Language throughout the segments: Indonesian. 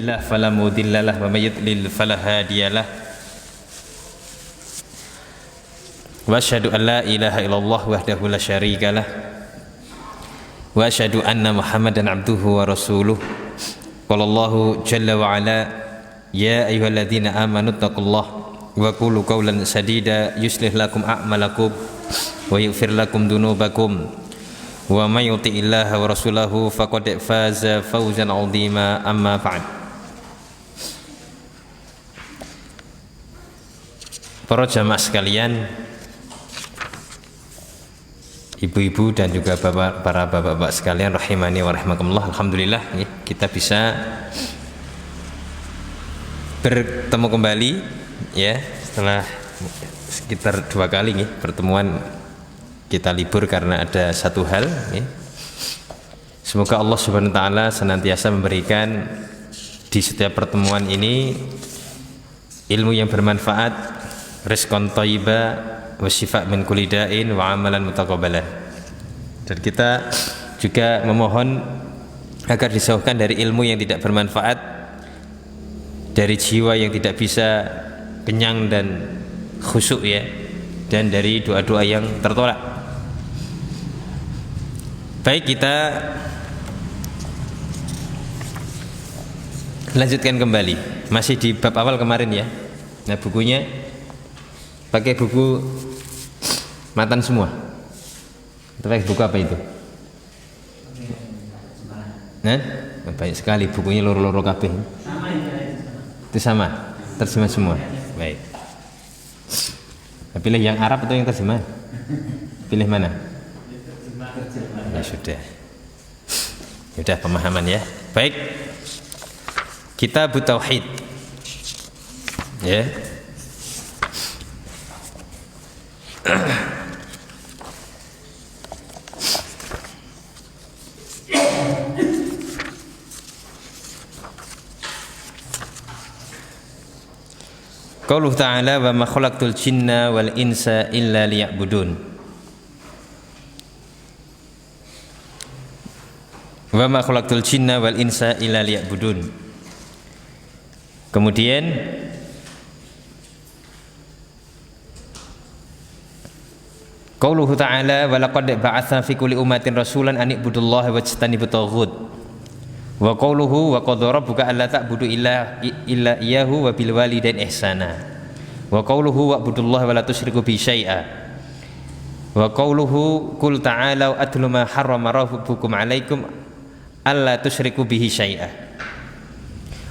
yahdihillahu fala mudhillalah wa may yudlil fala hadiyalah. Wa asyhadu an la ilaha illallah wahdahu la syarikalah. Wa asyhadu anna Muhammadan abduhu wa rasuluh. Qala Allahu jalla wa ala ya ayyuhalladzina amanu taqullaha wa qulu qawlan sadida yuslih lakum a'malakum wa yaghfir lakum dunubakum wa may yuti'illaha wa rasulahu faqad faza fawzan 'azima. Amma ba'd. Para jamaah sekalian, ibu-ibu dan juga para bapak-bapak sekalian rahimani wa rahimakumullah, alhamdulillah kita bisa bertemu kembali ya setelah sekitar 2 kali pertemuan kita libur karena ada satu hal ya. Semoga Allah Subhanahu wa taala senantiasa memberikan di setiap pertemuan ini ilmu yang bermanfaat, rizqan thayyiba wa syifa' min kulli da'in wa amalan mutaqabbalan. Dan kita juga memohon agar dijauhkan dari ilmu yang tidak bermanfaat, dari jiwa yang tidak bisa kenyang dan khusyuk ya, dan dari doa-doa yang tertolak. Baik, kita lanjutkan kembali, masih di bab awal kemarin ya. Nah, bukunya pakai buku matan semua. Itu pakai buku apa itu? Nah, banyak sekali bukunya, loro-loro kabeh. Itu sama, terjemah semua. Baik. Pilih yang Arab atau yang terjemah? Pilih mana? Ya sudah pemahaman ya. Baik, Kitab Tauhid ya. Qauluhu ta'ala wa ma khalaqtul jinna wal insa illa liya'budun. Wa ma khalaqtul jinna wal insa illa liya'budun. Kemudian qauluhu ta'ala wa laqad ba'atsna fi kulli ummatin rasulan an i'budullaha wajtanibut taghut. Wa qauluhu wa qadara rabbuka alla ta'budu illa iyyahu wa bil walidaini ihsana. Wa qauluhu wa'budullaha wa la tusyriku bihi syai'a. Wa qauluhu qul ta'alau atlu ma harrama rabbukum 'alaikum alla tusyriku bihi syai'a.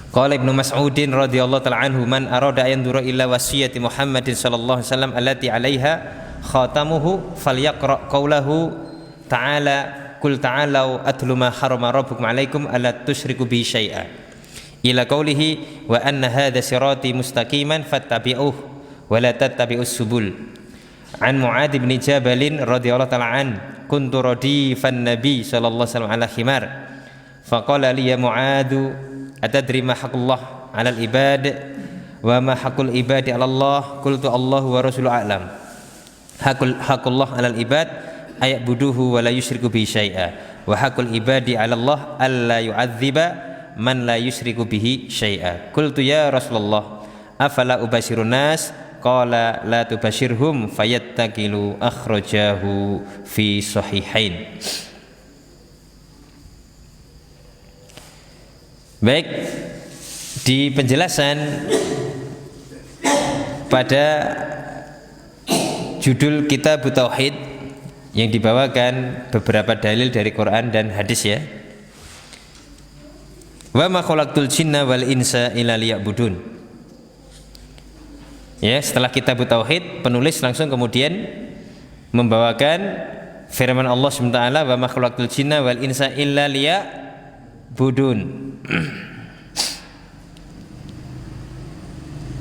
Qala Ibnu Mas'udin radhiyallahu ta'ala anhu man arada an yandura illa wasiyati Muhammadin sallallahu alaihi wasallam allati 'alaiha khatamuhu falyaqra qaulahu ta'ala qul ta'alau atlu ma harrama rabbukum 'alaikum alla tusyriku bihi syai'a ila qaulihi wa anna hadza sirati mustaqiman fattabi'uhu wa la tattabi'us subul. An Mu'adz bin Jabal radhiyallahu ta'ala an kuntu radifan nabi sallallahu alaihi wasallam ala khimar faqala li ya Mu'adz atadri ma haqqullah 'alal ibad wa ma haqqul ibadi 'ala Allah qultu Allahu wa rasuluhu a'lam. Haqqullah 'alal ibad ay'buduhu wa la yusyriku bihi syai'a wa haqqul ibadi 'ala Allah alla yu'adziba man la yusyriku bihi syai'a. Qultu ya Rasulullah afala ubashirun nas qala la tubashirhum fayattakilu akhrajahu fi sahihain. Baik, di penjelasan pada judul Kitab Tauhid yang dibawakan beberapa dalil dari Quran dan hadis ya. Wa ma khalaqtul jinna wal insa illa liya'budun. Ya, setelah Kitab Tauhid, penulis langsung kemudian membawakan firman Allah SWT, wa ma khalaqtul jinna wal insa illa liya'budun.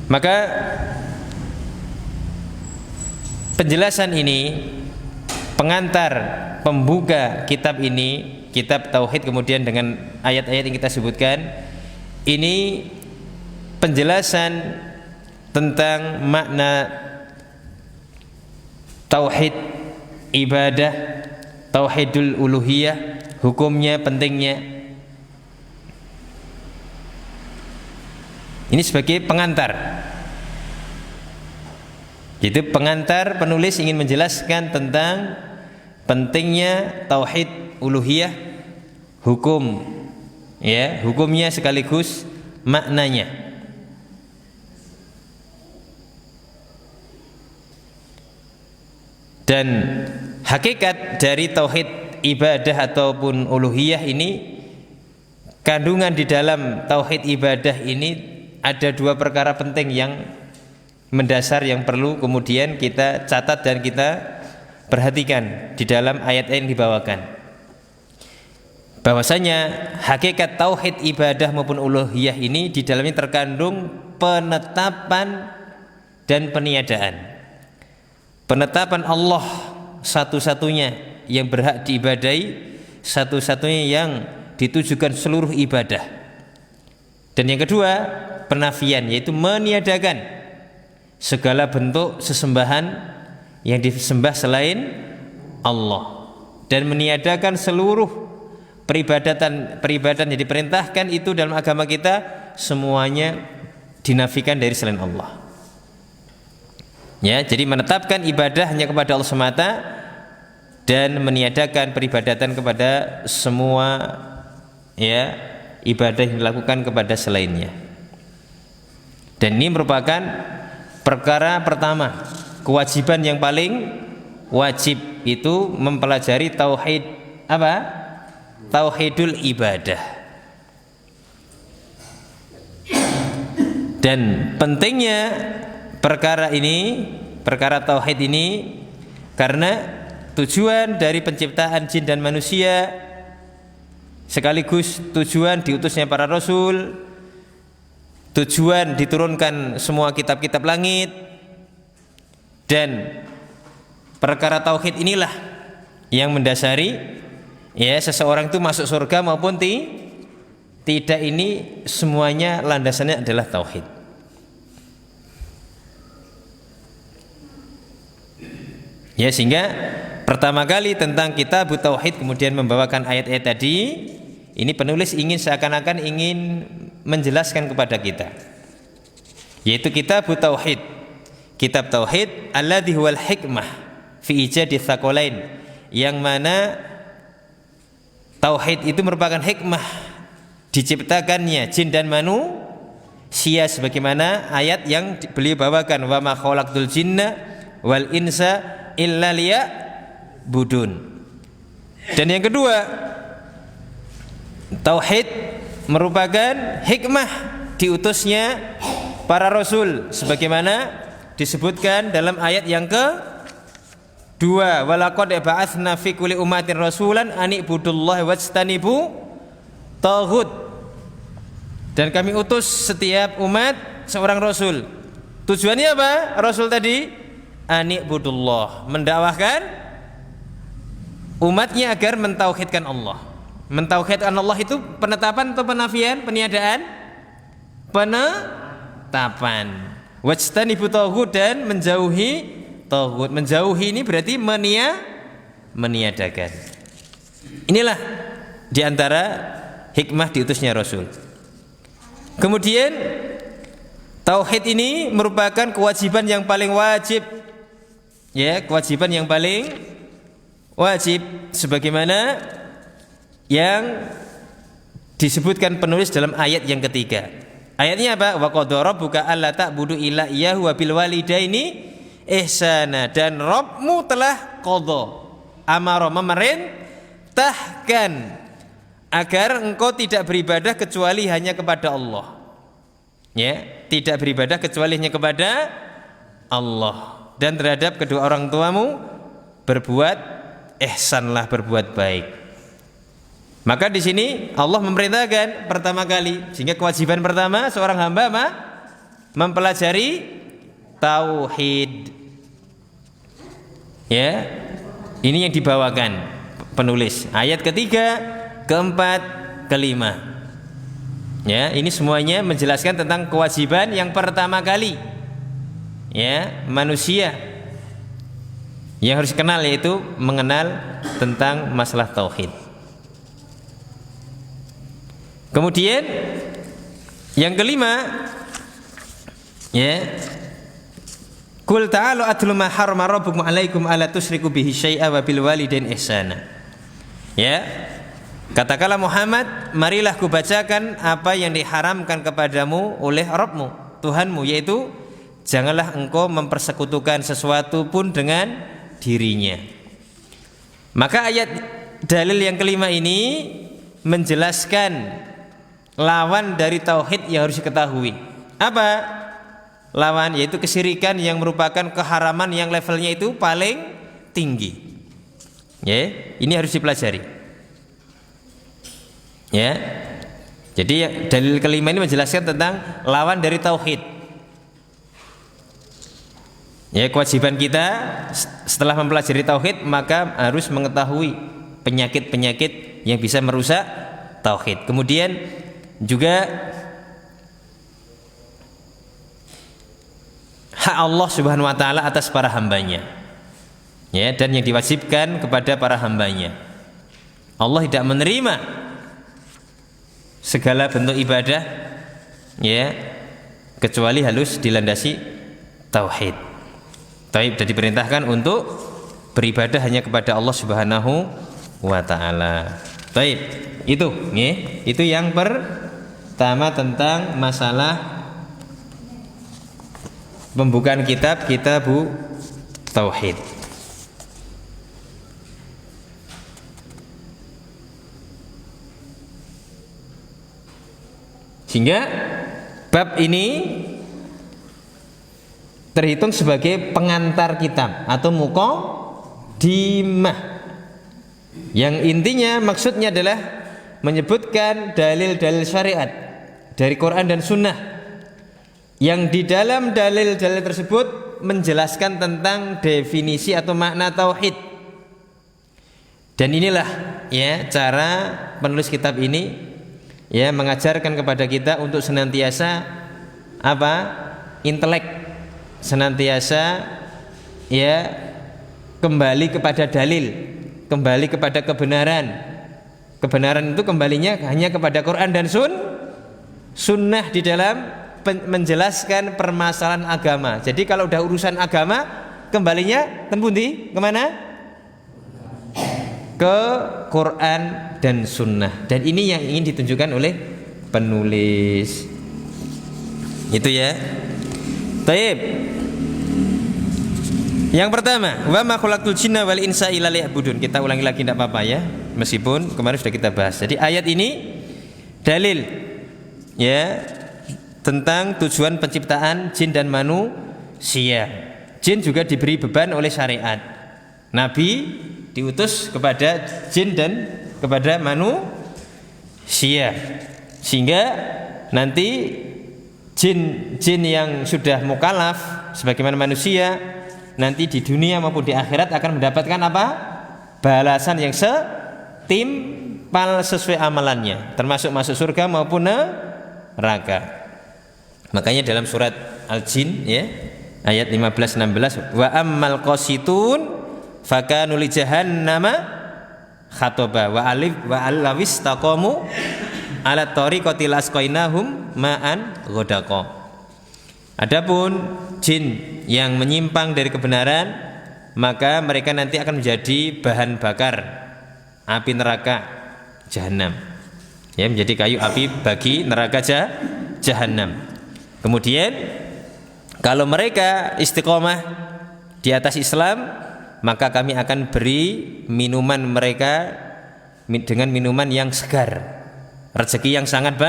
Maka penjelasan ini, pengantar pembuka kitab ini, kitab Tauhid, kemudian dengan ayat-ayat yang kita sebutkan, ini penjelasan tentang makna tauhid ibadah, tauhidul uluhiyah, hukumnya, pentingnya. Ini sebagai pengantar. Itu pengantar, penulis ingin menjelaskan tentang pentingnya tauhid uluhiyah, hukum, ya, hukumnya sekaligus maknanya. Dan hakikat dari tauhid ibadah ataupun uluhiyah ini, kandungan di dalam tauhid ibadah ini ada dua perkara penting yang mendasar yang perlu kemudian kita catat dan kita perhatikan di dalam ayat yang dibawakan. Bahwasanya hakikat tauhid ibadah maupun uluhiyah ini di dalamnya terkandung penetapan dan peniadaan. Penetapan Allah satu-satunya yang berhak diibadahi, satu-satunya yang ditujukan seluruh ibadah. Dan yang kedua, penafian, yaitu meniadakan segala bentuk sesembahan yang disembah selain Allah, dan meniadakan seluruh peribadatan yang diperintahkan itu dalam agama kita semuanya dinafikan dari selain Allah. Ya, jadi menetapkan ibadah hanya kepada Allah semata dan meniadakan peribadatan kepada semua, ya, ibadah yang dilakukan kepada selainnya. Dan ini merupakan perkara pertama, kewajiban yang paling wajib itu mempelajari tauhid apa? Tauhidul ibadah. Dan pentingnya perkara ini, perkara tauhid ini, karena tujuan dari penciptaan jin dan manusia sekaligus tujuan diutusnya para rasul, tujuan diturunkan semua kitab-kitab langit, dan perkara tauhid inilah yang mendasari, ya, seseorang itu masuk surga maupun tidak, ini semuanya landasannya adalah tauhid. Ya, sehingga pertama kali tentang kitab tauhid kemudian membawakan ayat-ayat tadi, ini penulis ingin seakan-akan ingin menjelaskan kepada kita, yaitu kitab tauhid, kitab tauhid alladzi huwal hikmah fi ijadi tsaqalain, yang mana tauhid itu merupakan hikmah diciptakannya jin dan manusia, sebagaimana ayat yang beliau bawakan, wa ma khalaqtul jinna wal insa illa liya'budun. Dan yang kedua, tauhid merupakan hikmah diutusnya para rasul, sebagaimana disebutkan dalam ayat yang ke-2, walaqad ba'atsna fi kulli ummatin rasulan an ibudullaha wajtanibu taghut. Dan kami utus setiap umat seorang rasul. Tujuannya apa? Rasul tadi ani'budullah, mendakwahkan umatnya agar mentauhidkan Allah. Mentauhidkan Allah itu penetapan atau penafian? Peniadaan? Penetapan. Wajtanibu taghut, dan menjauhi taghut. Menjauhi ini berarti meniadakan. Inilah diantara hikmah diutusnya Rasul. Kemudian tauhid ini merupakan kewajiban yang paling wajib, ya, kewajiban yang paling wajib, sebagaimana yang disebutkan penulis dalam ayat yang ketiga. Ayatnya apa? Wa qadara rabbuka alla ta'budu illa iyyahu wa bil walidaini ihsana. Dan Rabbmu telah qadha, amara, memerintahkan agar engkau tidak beribadah kecuali hanya kepada Allah. Ya, tidak beribadah kecuali hanya kepada Allah. Dan terhadap kedua orang tuamu berbuat ihsanlah, berbuat baik. Maka di sini Allah memerintahkan pertama kali, sehingga kewajiban pertama seorang hamba mempelajari tauhid. Ya, ini yang dibawakan penulis. Ayat ketiga, keempat, kelima. Ya, ini semuanya menjelaskan tentang kewajiban yang pertama kali, ya, manusia yang harus kenal, yaitu mengenal tentang masalah tauhid. Kemudian yang kelima, Ya. Qul ta'alu atlu ma harrama rabbukum 'alaikum alla tusyriku bihi syai'a wa bil walidaini ihsana. Ya. Katakanlah Muhammad, marilah kubacakan apa yang diharamkan kepadamu oleh Rabbmu, Tuhanmu, yaitu janganlah engkau mempersekutukan sesuatu pun dengan dirinya. Maka ayat dalil yang kelima ini menjelaskan lawan dari tauhid yang harus diketahui. Apa? Lawan, yaitu kesyirikan yang merupakan keharaman yang levelnya itu paling tinggi. Ya, ini harus dipelajari. Ya. Jadi dalil kelima ini menjelaskan tentang lawan dari tauhid. Ya, kewajiban kita setelah mempelajari tauhid maka harus mengetahui penyakit-penyakit yang bisa merusak tauhid. Kemudian juga hak Allah Subhanahu wa taala atas para hambanya. Ya, dan yang diwajibkan kepada para hambanya. Allah tidak menerima segala bentuk ibadah ya kecuali harus dilandasi tauhid. Tauhid sudah diperintahkan untuk beribadah hanya kepada Allah Subhanahu wa taala. Baik, itu ya, itu yang pertama tentang masalah pembukaan kitab tauhid. Sehingga bab ini terhitung sebagai pengantar kitab atau muqaddimah, yang intinya maksudnya adalah menyebutkan dalil-dalil syariat dari Quran dan Sunnah yang di dalam dalil-dalil tersebut menjelaskan tentang definisi atau makna tauhid. Dan inilah ya cara penulis kitab ini ya mengajarkan kepada kita untuk senantiasa apa? Intelek, senantiasa ya kembali kepada dalil, kembali kepada kebenaran. Kebenaran itu kembalinya hanya kepada Quran dan Sunnah di dalam menjelaskan permasalahan agama. Jadi kalau udah urusan agama, kembalinya tembundi kemana? Ke Quran dan Sunnah. Dan ini yang ingin ditunjukkan oleh penulis. Itu ya. Taib. Yang pertama, wa ma khalaqtul jinna wal insa illa liya'budun. Kita ulangi lagi tidak apa-apa ya, meskipun kemarin sudah kita bahas. Jadi ayat ini dalil ya tentang tujuan penciptaan jin dan manusia. Jin juga diberi beban oleh syariat. Nabi diutus kepada jin dan kepada manusia, sehingga nanti jin yang sudah mukallaf sebagaimana manusia nanti di dunia maupun di akhirat akan mendapatkan apa? Balasan yang setimpal sesuai amalannya, termasuk masuk surga maupun neraka. Makanya dalam surat Al-Jin ya ayat 15-16, wa ammal qasitun fakanu li jahannama khatoba wa alawis taqamu ala tariqati lasqainahum ma'an ghadaqa. Adapun jin yang menyimpang dari kebenaran, maka mereka nanti akan menjadi bahan bakar api neraka jahanam. Ya, menjadi kayu api bagi neraka jahanam. Kemudian kalau mereka istiqomah di atas Islam, maka kami akan beri minuman mereka dengan minuman yang segar, rezeki yang sangat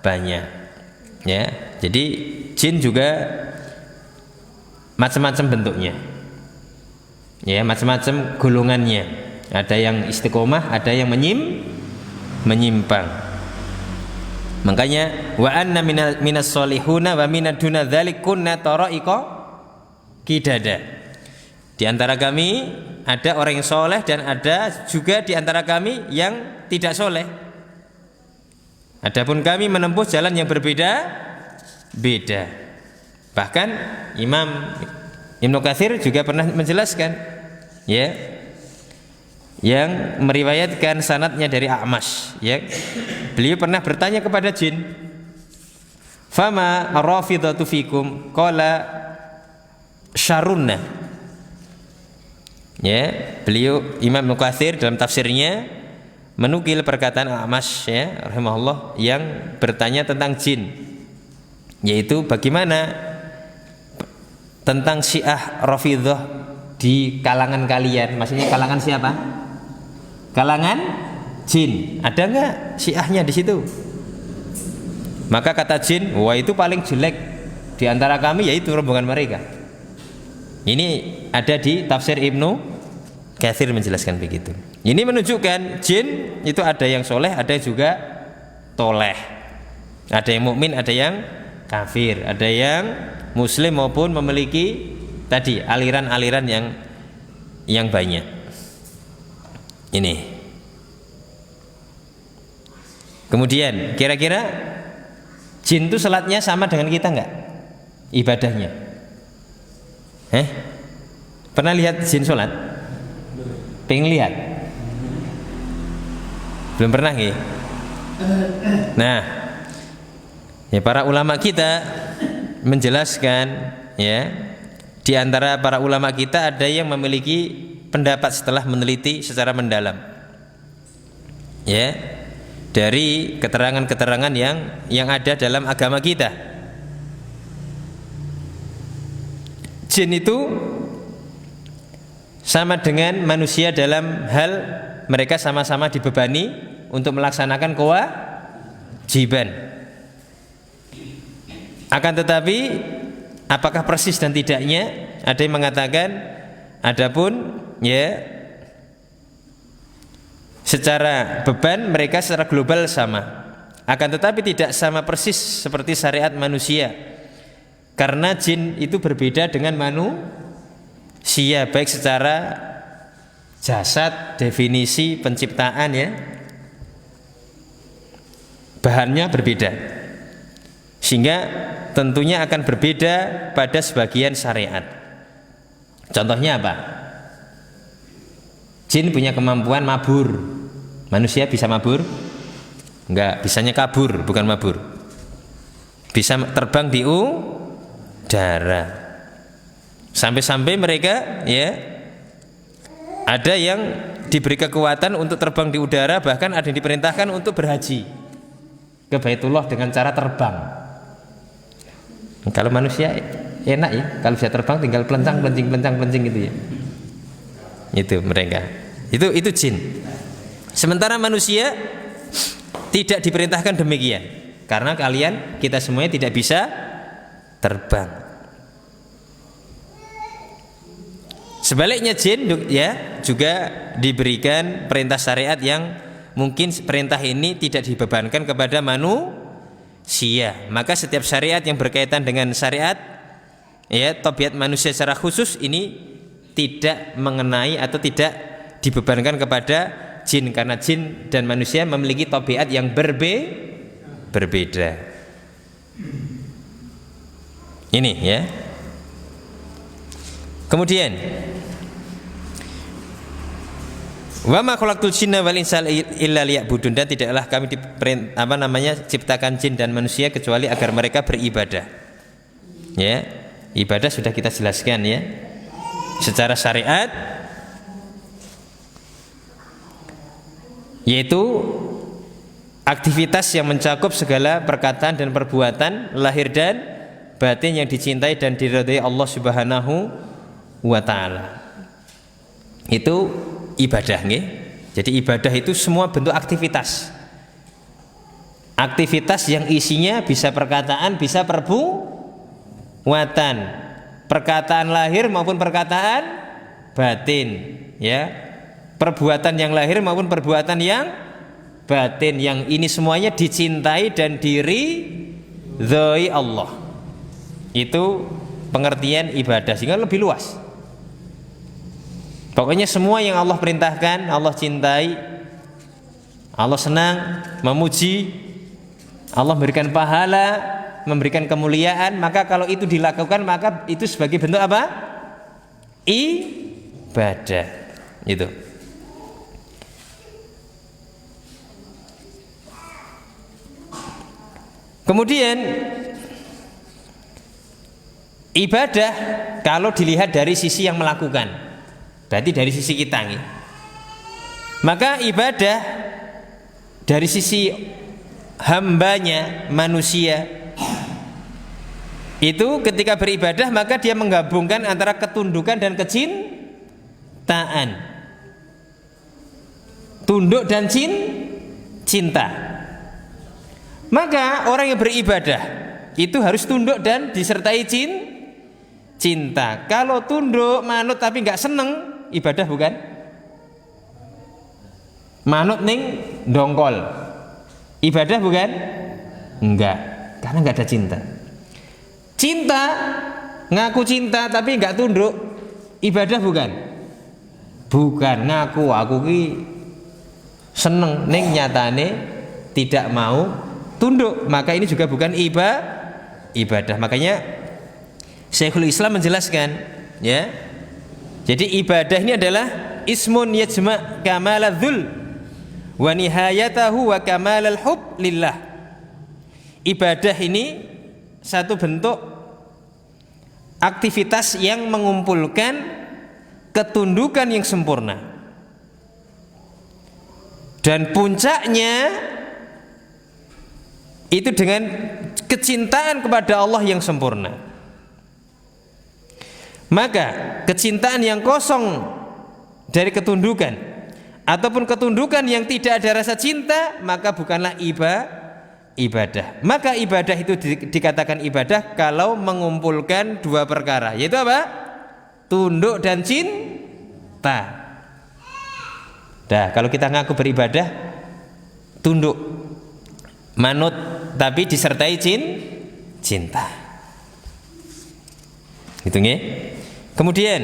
banyak. Ya, jadi jin juga macam-macam bentuknya. Ya, macam-macam golongannya. Ada yang istiqomah, ada yang menyimpang. Makanya wa anna minas solihuna wa minad duna dzalik kunna taraiqa kidada. Di antara kami ada orang yang soleh dan ada juga di antara kami yang tidak soleh. Adapun kami menempuh jalan yang berbeda-beda. Bahkan Imam Ibnu Katsir juga pernah menjelaskan ya, yang meriwayatkan sanadnya dari A'mash ya. Beliau pernah bertanya kepada jin, Fama rafidatu fikum qala syarunna. Ya, beliau Imam Ibnu Katsir dalam tafsirnya menukil perkataan A'mash ya rahimahullah yang bertanya tentang jin, yaitu bagaimana tentang Syiah Rafidhah di kalangan kalian. Maksudnya kalangan siapa? Kalangan jin. Ada enggak Syiahnya di situ? Maka kata jin, wah itu paling jelek di antara kami, yaitu rombongan mereka. Ini ada di tafsir Ibnu Katsir menjelaskan begitu. Ini menunjukkan jin itu ada yang soleh, ada yang juga toleh. Ada yang mukmin, ada yang kafir, ada yang muslim maupun memiliki tadi aliran-aliran yang banyak. Ini. Kemudian kira-kira jin itu salatnya sama dengan kita enggak? Ibadahnya. Pernah lihat jin salat? Pengen lihat? Belum pernah nggih? Nah, ya para ulama kita menjelaskan ya, di antara para ulama kita ada yang memiliki pendapat setelah meneliti secara mendalam. Ya, dari keterangan-keterangan yang ada dalam agama kita. Jin itu sama dengan manusia dalam hal mereka sama-sama dibebani untuk melaksanakan kewajiban. Akan tetapi apakah persis dan tidaknya, ada yang mengatakan adapun ya secara beban mereka secara global sama, akan tetapi tidak sama persis seperti syariat manusia, karena jin itu berbeda dengan manusia baik secara jasad, definisi penciptaan ya, bahannya berbeda, sehingga tentunya akan berbeda pada sebagian syariat. Contohnya apa? Jin punya kemampuan mabur. Manusia bisa mabur? Enggak, bisanya kabur, bukan mabur. Bisa terbang di udara. Sampai-sampai mereka ya ada yang diberi kekuatan untuk terbang di udara, bahkan ada yang diperintahkan untuk berhaji ke Baitullah dengan cara terbang. Kalau manusia enak ya, kalau bisa terbang tinggal pelencang gitu ya. Itu mereka. Itu jin. Sementara manusia tidak diperintahkan demikian, karena kita semuanya tidak bisa terbang. Sebaliknya jin ya juga diberikan perintah syariat yang mungkin perintah ini tidak dibebankan kepada manusia. Maka setiap syariat yang berkaitan dengan syariat ya tabiat manusia secara khusus ini tidak mengenai atau tidak dibebankan kepada jin, karena jin dan manusia memiliki tabiat yang berbeda. Ini ya. Kemudian wa ma khalaqtul jinna wal insa illa liya'budun, dan tidaklah kami ciptakan jin dan manusia kecuali agar mereka beribadah. Ya, ibadah sudah kita jelaskan ya. Secara syariat yaitu aktivitas yang mencakup segala perkataan dan perbuatan lahir dan batin yang dicintai dan diridhai Allah Subhanahu wa ta'ala. Itu ibadah nggih. Jadi ibadah itu semua bentuk aktivitas. Aktivitas yang isinya bisa perkataan, bisa perbuatan. Perkataan lahir maupun perkataan batin, ya. Perbuatan yang lahir maupun perbuatan yang batin, yang ini semuanya dicintai dan diridhai Allah. Itu pengertian ibadah, sehingga lebih luas. Pokoknya semua yang Allah perintahkan, Allah cintai, Allah senang, memuji, Allah memberikan pahala, memberikan kemuliaan, maka kalau itu dilakukan maka itu sebagai bentuk apa? Ibadah. Itu. Kemudian Ibadah kalau dilihat dari sisi yang melakukan, berarti dari sisi kita nih. Maka ibadah dari sisi hambanya manusia itu ketika beribadah maka dia menggabungkan antara ketundukan dan kecintaan, tunduk dan cinta. Maka orang yang beribadah itu harus tunduk dan disertai cinta. Kalau tunduk manut tapi nggak seneng, ibadah bukan. Manut ning dongkol, ibadah bukan? Enggak, karena nggak ada cinta. Cinta, ngaku cinta tapi nggak tunduk, ibadah bukan? Bukan, ngaku aku ki seneng ning nyatane tidak mau tunduk, maka ini juga bukan ibadah. Makanya Syekhul Islam menjelaskan, ya. Jadi ibadah ini adalah ismun yajma' kamaladzul wa nihayatahu wa kamalal hub lillah. Ibadah ini satu bentuk aktivitas yang mengumpulkan ketundukan yang sempurna, dan puncaknya itu dengan kecintaan kepada Allah yang sempurna. Maka kecintaan yang kosong dari ketundukan ataupun ketundukan yang tidak ada rasa cinta, maka bukanlah ibadah. Maka ibadah itu dikatakan ibadah kalau mengumpulkan dua perkara, yaitu apa? Tunduk dan cinta. Dah, kalau kita ngaku beribadah, tunduk, manut, tapi disertai cinta. Gitu nggih. Kemudian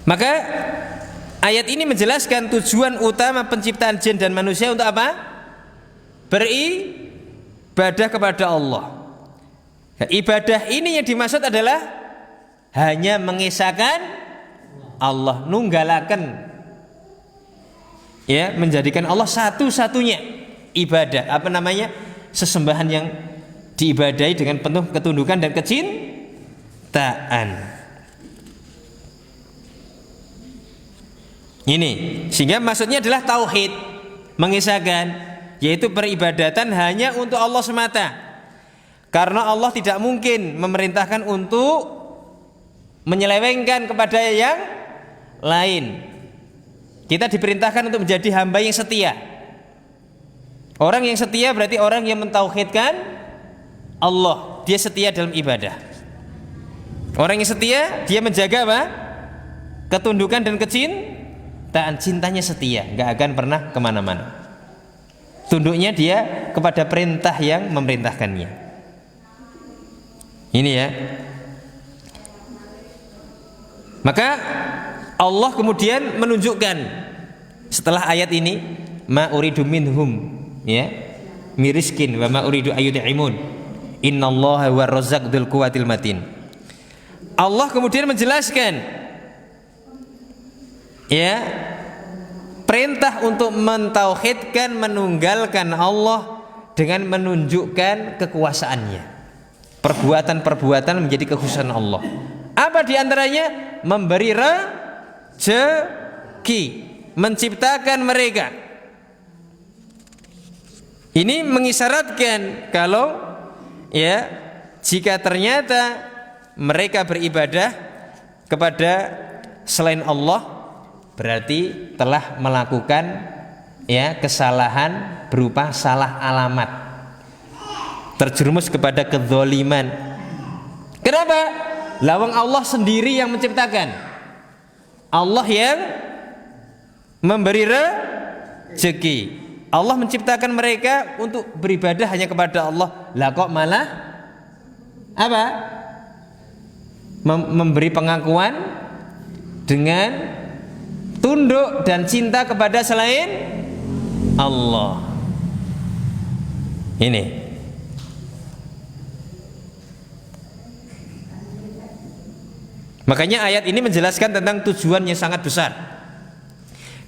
maka ayat ini menjelaskan tujuan utama penciptaan jin dan manusia untuk apa? Beribadah kepada Allah. Nah, ibadah ini yang dimaksud adalah hanya mengesahkan Allah, nunggalaken, ya, menjadikan Allah satu-satunya ibadah. Apa namanya? Sesembahan yang diibadahi dengan penuh ketundukan dan kecintaan. Ini sehingga maksudnya adalah tauhid, mengesahkan, yaitu peribadatan hanya untuk Allah semata. Karena Allah tidak mungkin memerintahkan untuk menyelewengkan kepada yang lain. Kita diperintahkan untuk menjadi hamba yang setia. Orang yang setia berarti orang yang mentauhidkan Allah, dia setia dalam ibadah. Orang yang setia, dia menjaga apa? Ketundukan dan kecintaan, cintanya setia, gak akan pernah kemana-mana. Tunduknya dia kepada perintah yang memerintahkannya. Ini ya. Maka Allah kemudian menunjukkan setelah ayat ini, ma uridu minhum, ya, miriskin wa ma uridu ayyud'imun. Innallaha war-razzaq dzul quwwatil matin. Allah kemudian menjelaskan, ya, perintah untuk mentauhidkan, menunggalkan Allah dengan menunjukkan kekuasaannya. Perbuatan-perbuatan menjadi kekhususan Allah. Apa diantaranya? Memberi rezeki, menciptakan mereka. Ini mengisyaratkan kalau, ya, jika ternyata mereka beribadah kepada selain Allah, berarti telah melakukan, ya, kesalahan berupa salah alamat, terjerumus kepada kezaliman. Kenapa? Lawang Allah sendiri yang menciptakan, Allah yang memberi rezeki. Allah menciptakan mereka untuk beribadah hanya kepada Allah. Lah kok malah apa? Memberi pengakuan dengan tunduk dan cinta kepada selain Allah. Ini. Makanya ayat ini menjelaskan tentang tujuan yang sangat besar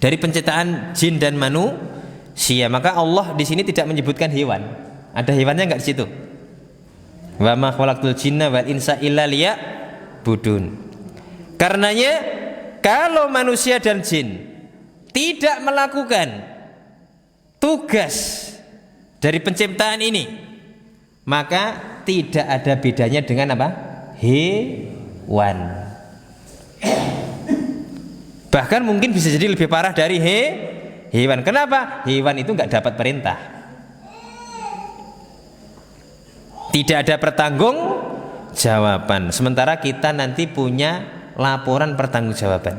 dari penciptaan jin dan manusia. Maka Allah di sini tidak menyebutkan hewan. Ada hewannya enggak di situ? Wa ma khalaqtul jinna wal insa illa liya'budun. Karenanya kalau manusia dan jin tidak melakukan tugas dari penciptaan ini, maka tidak ada bedanya dengan apa? Hewan. Bahkan mungkin bisa jadi lebih parah dari hewan. Kenapa? Hewan itu nggak dapat perintah. Tidak ada pertanggungjawaban. Sementara kita nanti punya laporan pertanggungjawaban.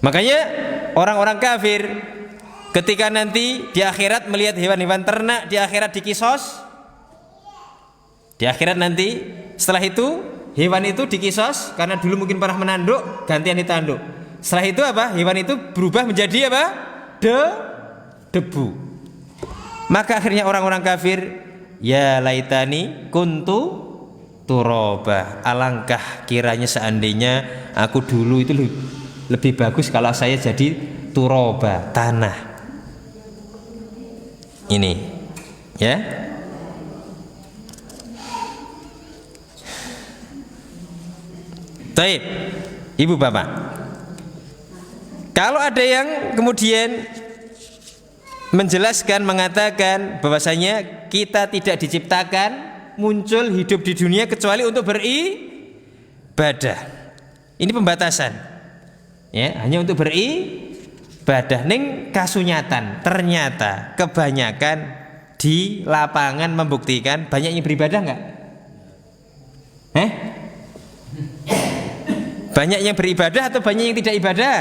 Makanya orang-orang kafir ketika nanti di akhirat melihat hewan-hewan ternak di akhirat dikisos, di akhirat nanti setelah itu hewan itu dikisos karena dulu mungkin pernah menanduk, gantian ditanduk. Setelah itu apa? Hewan itu berubah menjadi apa? Debu. Maka akhirnya orang-orang kafir, ya laitani kuntu turaba. Alangkah kiranya seandainya aku dulu itu lebih bagus kalau saya jadi turaba, tanah. Ini, ya. Baik, Ibu Bapak. Kalau ada yang kemudian menjelaskan, mengatakan bahwasanya kita tidak diciptakan muncul hidup di dunia kecuali untuk beribadah. Ini pembatasan. Ya, hanya untuk beribadah. Ning kasunyatan ternyata kebanyakan di lapangan membuktikan banyak yang beribadah enggak? Banyak yang beribadah atau banyak yang tidak ibadah?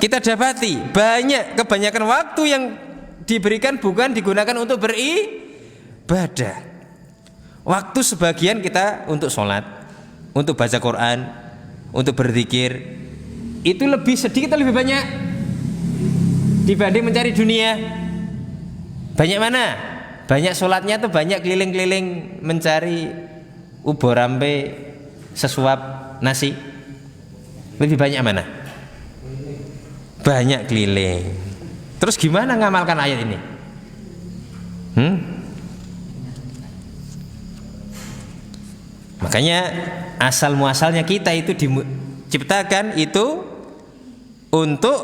Kita dapati kebanyakan waktu yang diberikan bukan digunakan untuk beribadah. Waktu sebagian kita untuk sholat, untuk baca Quran, untuk berzikir, itu lebih sedikit atau lebih banyak dibanding mencari dunia. Banyak mana? Banyak sholatnya tuh banyak keliling-keliling mencari ubur rampe sesuap nasi. Lebih banyak mana? Banyak keliling. Terus gimana ngamalkan ayat ini? Makanya asal muasalnya kita itu diciptakan itu untuk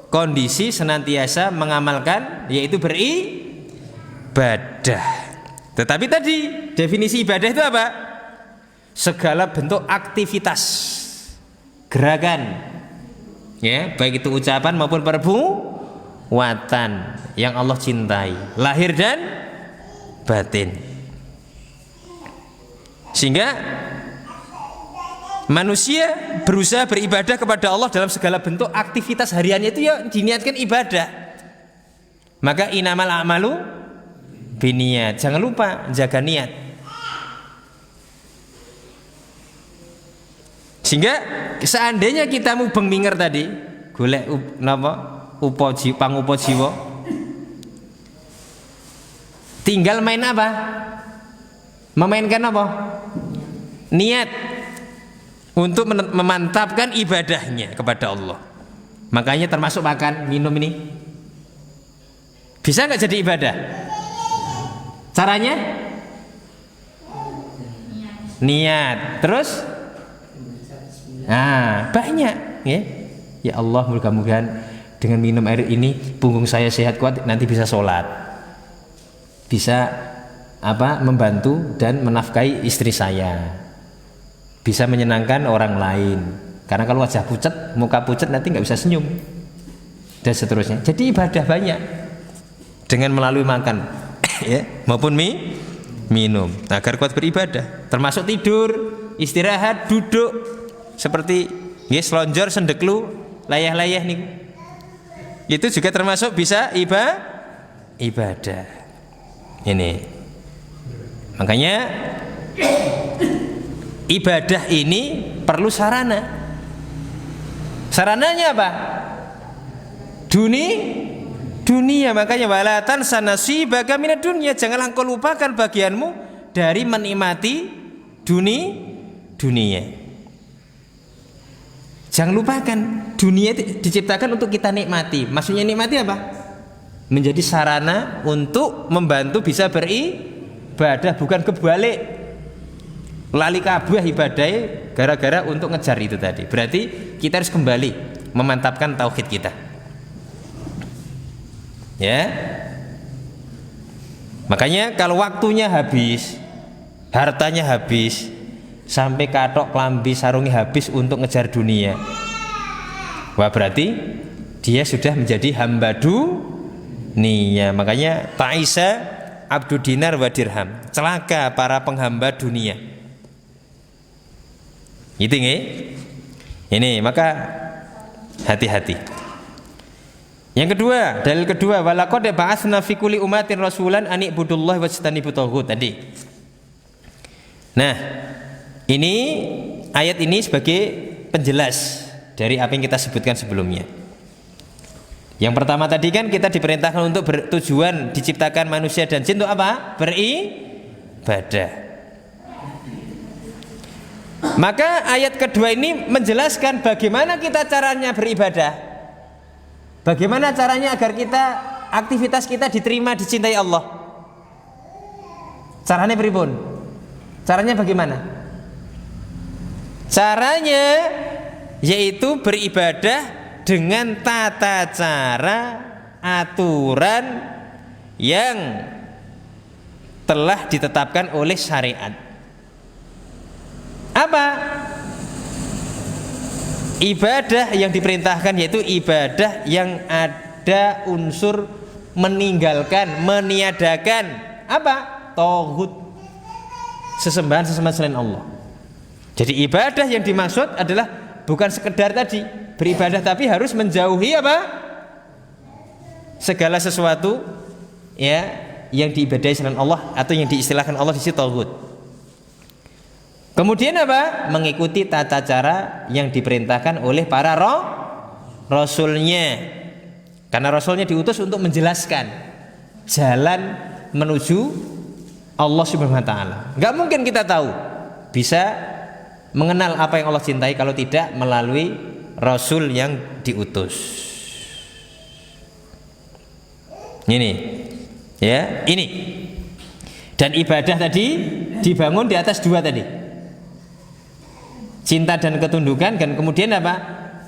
kondisi senantiasa mengamalkan, yaitu beribadah. Tetapi tadi definisi ibadah itu apa? Segala bentuk aktivitas, gerakan, ya, baik itu ucapan maupun perbuatan yang Allah cintai, lahir dan batin. Sehingga manusia berusaha beribadah kepada Allah dalam segala bentuk aktivitas hariannya itu ya diniatkan ibadah. Maka inamal a'malu biniyat. Jangan lupa jaga niat. Sehingga seandainya kita mubeng minger tadi, golek pangupo jiwa, tinggal main apa? Memainkan apa? Niat untuk memantapkan ibadahnya kepada Allah. Makanya termasuk makan, minum ini bisa nggak jadi ibadah? Caranya? Niat. Terus? Nah, banyak, ya. Ya Allah, mudah-mudahan dengan minum air ini punggung saya sehat kuat, nanti bisa sholat, bisa membantu dan menafkahi istri saya, bisa menyenangkan orang lain. Karena kalau wajah pucat, muka pucat nanti nggak bisa senyum dan seterusnya. Jadi ibadah banyak dengan melalui makan, ya, maupun minum agar kuat beribadah. Termasuk tidur, istirahat, duduk seperti selonjor, sendeklu, layah-layah nih. Itu juga termasuk bisa ibadah. Ini. Makanya ibadah ini perlu sarana. Sarananya apa? Dunia. Makanya walatan sanasibaka minad dunya. Janganlah engkau lupakan bagianmu dari menikmati dunia. Jangan lupakan dunia itu diciptakan untuk kita nikmati. Maksudnya nikmati apa? menjadi sarana untuk membantu bisa beribadah, bukan kebalik. Lali kabeh ibadah gara-gara untuk ngejar itu tadi. Berarti kita harus kembali memantapkan tauhid kita. Ya. Makanya kalau waktunya habis, hartanya habis, sampai katok klambi sarungi habis untuk ngejar dunia, wah berarti dia sudah menjadi hamba dunia. Makanya ta'isa abdu dinar wa dirham, celaka para penghamba dunia. Gitu nggih? Ini maka hati-hati. Yang kedua, dalil kedua, walaqad ba'atsna fi kulli ummatin rasulan an ibudullaha wajtanibut taghut tadi. Nah, ini ayat ini sebagai penjelas dari apa yang kita sebutkan sebelumnya. Yang pertama tadi kan kita diperintahkan untuk bertujuan diciptakan manusia dan jin untuk apa? Beribadah. Maka ayat kedua ini menjelaskan bagaimana kita caranya beribadah. Bagaimana caranya agar aktivitas kita diterima, dicintai Allah. Caranya pripun? Caranya bagaimana? Caranya yaitu beribadah dengan tata cara, aturan yang telah ditetapkan oleh syariat. Apa? Ibadah yang diperintahkan yaitu ibadah yang ada unsur meninggalkan, meniadakan apa? Taghut, sesembahan selain Allah. Jadi ibadah yang dimaksud adalah bukan sekedar tadi beribadah, tapi harus menjauhi apa? Segala sesuatu ya yang diibadahi selain Allah atau yang diistilahkan Allah di situ taghut. Kemudian apa? Mengikuti tata cara yang diperintahkan oleh para rasulnya. Karena rasulnya diutus untuk menjelaskan jalan menuju Allah Subhanahu wa taala. Enggak mungkin kita tahu, bisa mengenal apa yang Allah cintai kalau tidak melalui rasul yang diutus. Ini. Ya, ini. Dan ibadah tadi dibangun di atas dua tadi. Cinta dan ketundukan, dan kemudian apa?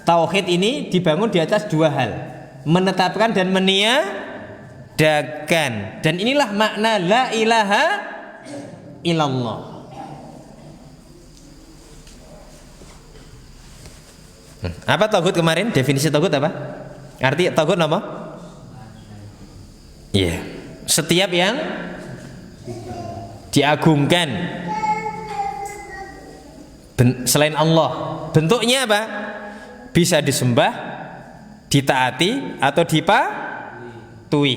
Tauhid ini dibangun di atas dua hal, menetapkan dan meniadakan. Dan inilah makna la ilaha illallah. Apa tauhid kemarin? Definisi tauhid apa? Arti tauhid apa? Iya, setiap yang diagungkan selain Allah, bentuknya apa? Bisa disembah, ditaati atau dipatuhi.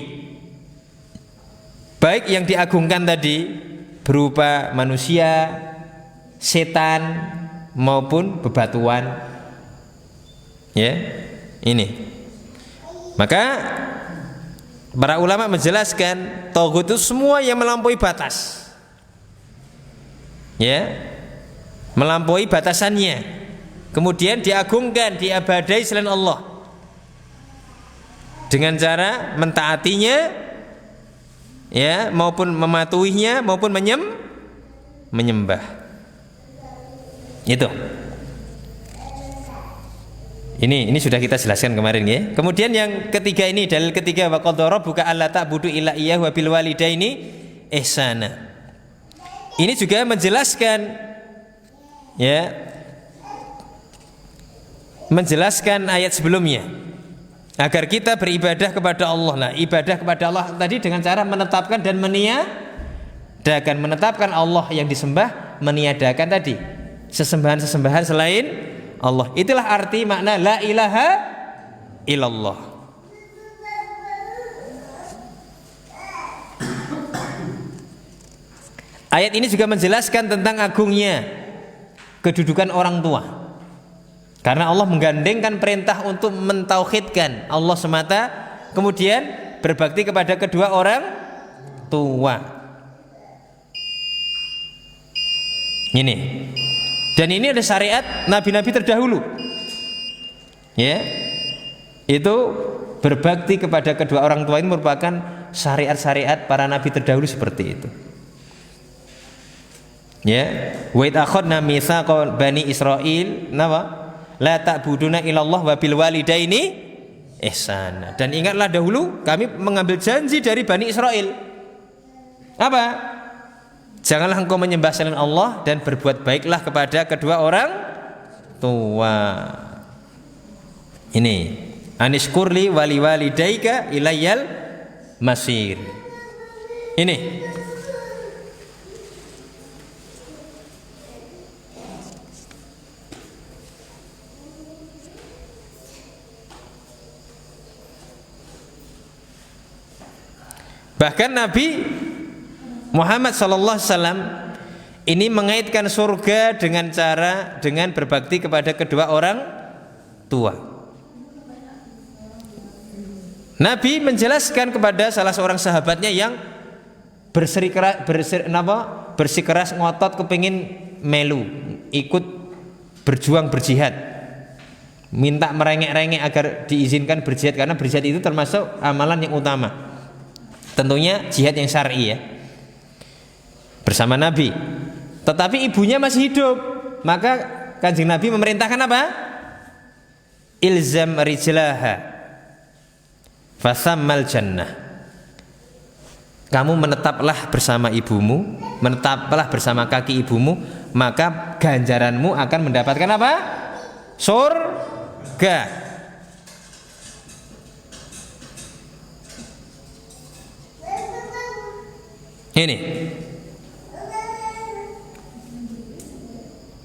Baik yang diagungkan tadi berupa manusia, setan maupun bebatuan. Ya, ini. Maka para ulama menjelaskan taghut itu semua yang melampaui batas. Ya, melampaui batasannya, kemudian diagungkan, diibadahi selain Allah dengan cara mentaatinya, ya, maupun mematuhinya, maupun menyembah. Itu. Ini sudah kita jelaskan kemarin ya. Kemudian yang ketiga ini, dalil ketiga, wa qadara rabbuka alla ta'budu illa iyyahu wa bil walidaini ihsana. Ini juga menjelaskan, ya, menjelaskan ayat sebelumnya agar kita beribadah kepada Allah. Nah, ibadah kepada Allah tadi dengan cara menetapkan dan meniadakan, menetapkan Allah yang disembah, meniadakan tadi sesembahan-sesembahan selain Allah. Itulah arti makna la ilaha illallah. Ayat ini juga menjelaskan tentang agungnya kedudukan orang tua. Karena Allah menggandengkan perintah untuk mentauhidkan Allah semata, kemudian berbakti kepada kedua orang tua. Ini. Dan ini ada syariat nabi-nabi terdahulu. Ya. Itu berbakti kepada kedua orang tua ini merupakan syariat-syariat para nabi terdahulu seperti itu. Ya, wa id akhadna mitsaqa bani Israil, napa? La ta'buduna illallah wa bil walidaini ihsana. Dan ingatlah dahulu kami mengambil janji dari Bani Israel. Apa? Janganlah engkau menyembah selain Allah dan berbuat baiklah kepada kedua orang tua. Ini anishkurli wali walidaika ilayyal masir. Ini bahkan Nabi Muhammad sallallahu alaihi wasallam ini mengaitkan surga dengan berbakti kepada kedua orang tua. Nabi menjelaskan kepada salah seorang sahabatnya yang bersikeras ngotot kepingin melu ikut berjuang berjihad, minta merengek-rengek agar diizinkan berjihad karena berjihad itu termasuk amalan yang utama. Tentunya jihad yang syar'i ya, bersama Nabi. Tetapi ibunya masih hidup, maka Kanjeng Nabi memerintahkan apa? Ilzam rijlaha fasammal jannah. Kamu menetaplah bersama ibumu, menetaplah bersama kaki ibumu, maka ganjaranmu akan mendapatkan apa? Surga. Ini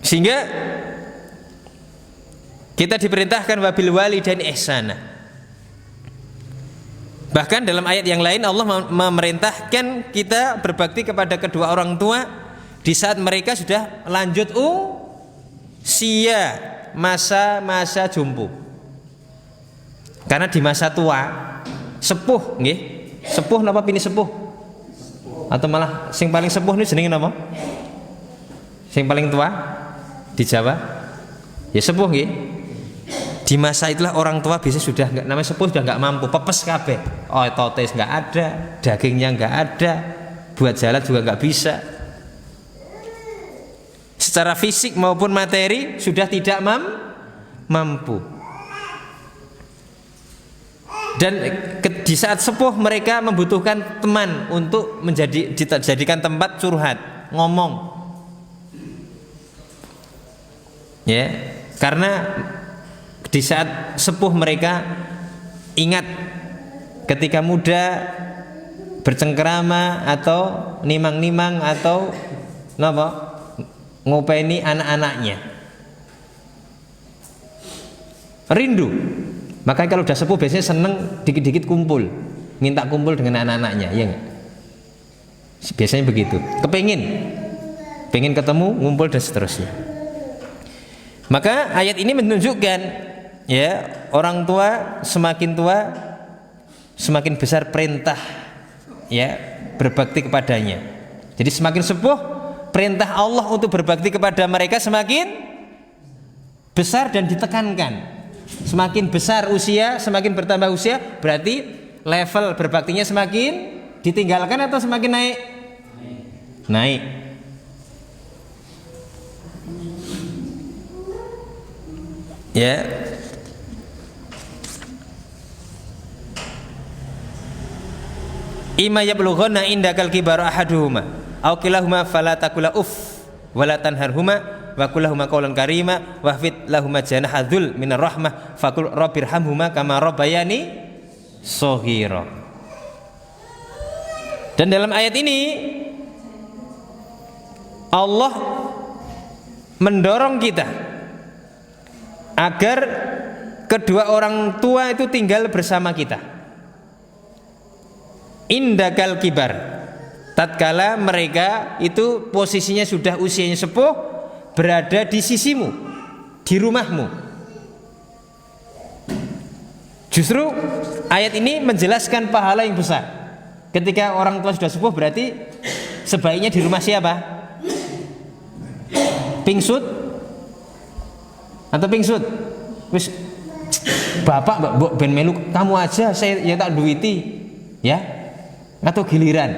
sehingga kita diperintahkan wabil walidain ihsana. Bahkan dalam ayat yang lain Allah memerintahkan kita berbakti kepada kedua orang tua di saat mereka sudah lanjut usia, masa jumbo. Karena di masa tua sepuh nggih, sepuh napa pini sepuh? Atau malah sing paling sepuh ini jenenge napa? Sing paling tua di Jawa? Ya sepuh nggih. Di masa itulah orang tua biasanya sudah enggak, namanya sepuh sudah enggak mampu, pepes kabeh. Oh, totes enggak ada, dagingnya enggak ada, buat jalan juga enggak bisa. Secara fisik maupun materi sudah tidak mampu. Dan di saat sepuh mereka membutuhkan teman untuk dijadikan tempat curhat, ngomong. Ya, karena di saat sepuh mereka ingat ketika muda bercengkerama atau nimang-nimang atau ngopeni anak-anaknya. Rindu. Makanya kalau udah sepuh biasanya seneng dikit-dikit kumpul, minta kumpul dengan anak-anaknya, ya enggak? Biasanya begitu. Pengen ketemu, ngumpul dan seterusnya. Maka ayat ini menunjukkan ya, orang tua semakin besar perintah ya berbakti kepadanya. Jadi semakin sepuh perintah Allah untuk berbakti kepada mereka semakin besar dan ditekankan. Semakin besar usia, semakin bertambah usia, berarti level berbaktinya semakin ditinggalkan atau semakin naik? Naik. Ya. Imma yablughanna indakal kibaru ahaduhuma aw kilahuma fala taqula uff wala tanharhuma wa qul lahum qawlan karima wahfid lahum janaha dzul minar rahmah faqul rabbirhamhuma kama rabbayani shaghira. Dan dalam ayat ini Allah mendorong kita agar kedua orang tua itu tinggal bersama kita. Indakal kibar, tatkala mereka itu posisinya sudah usianya sepuh, berada di sisimu, di rumahmu. Justru ayat ini menjelaskan pahala yang besar. Ketika orang tua sudah sepuh berarti sebaiknya di rumah siapa? Pingsut atau pingsut? Wis Bapak mbok ben melu kamu aja saya yang tak duiti. Ya. Atau giliran.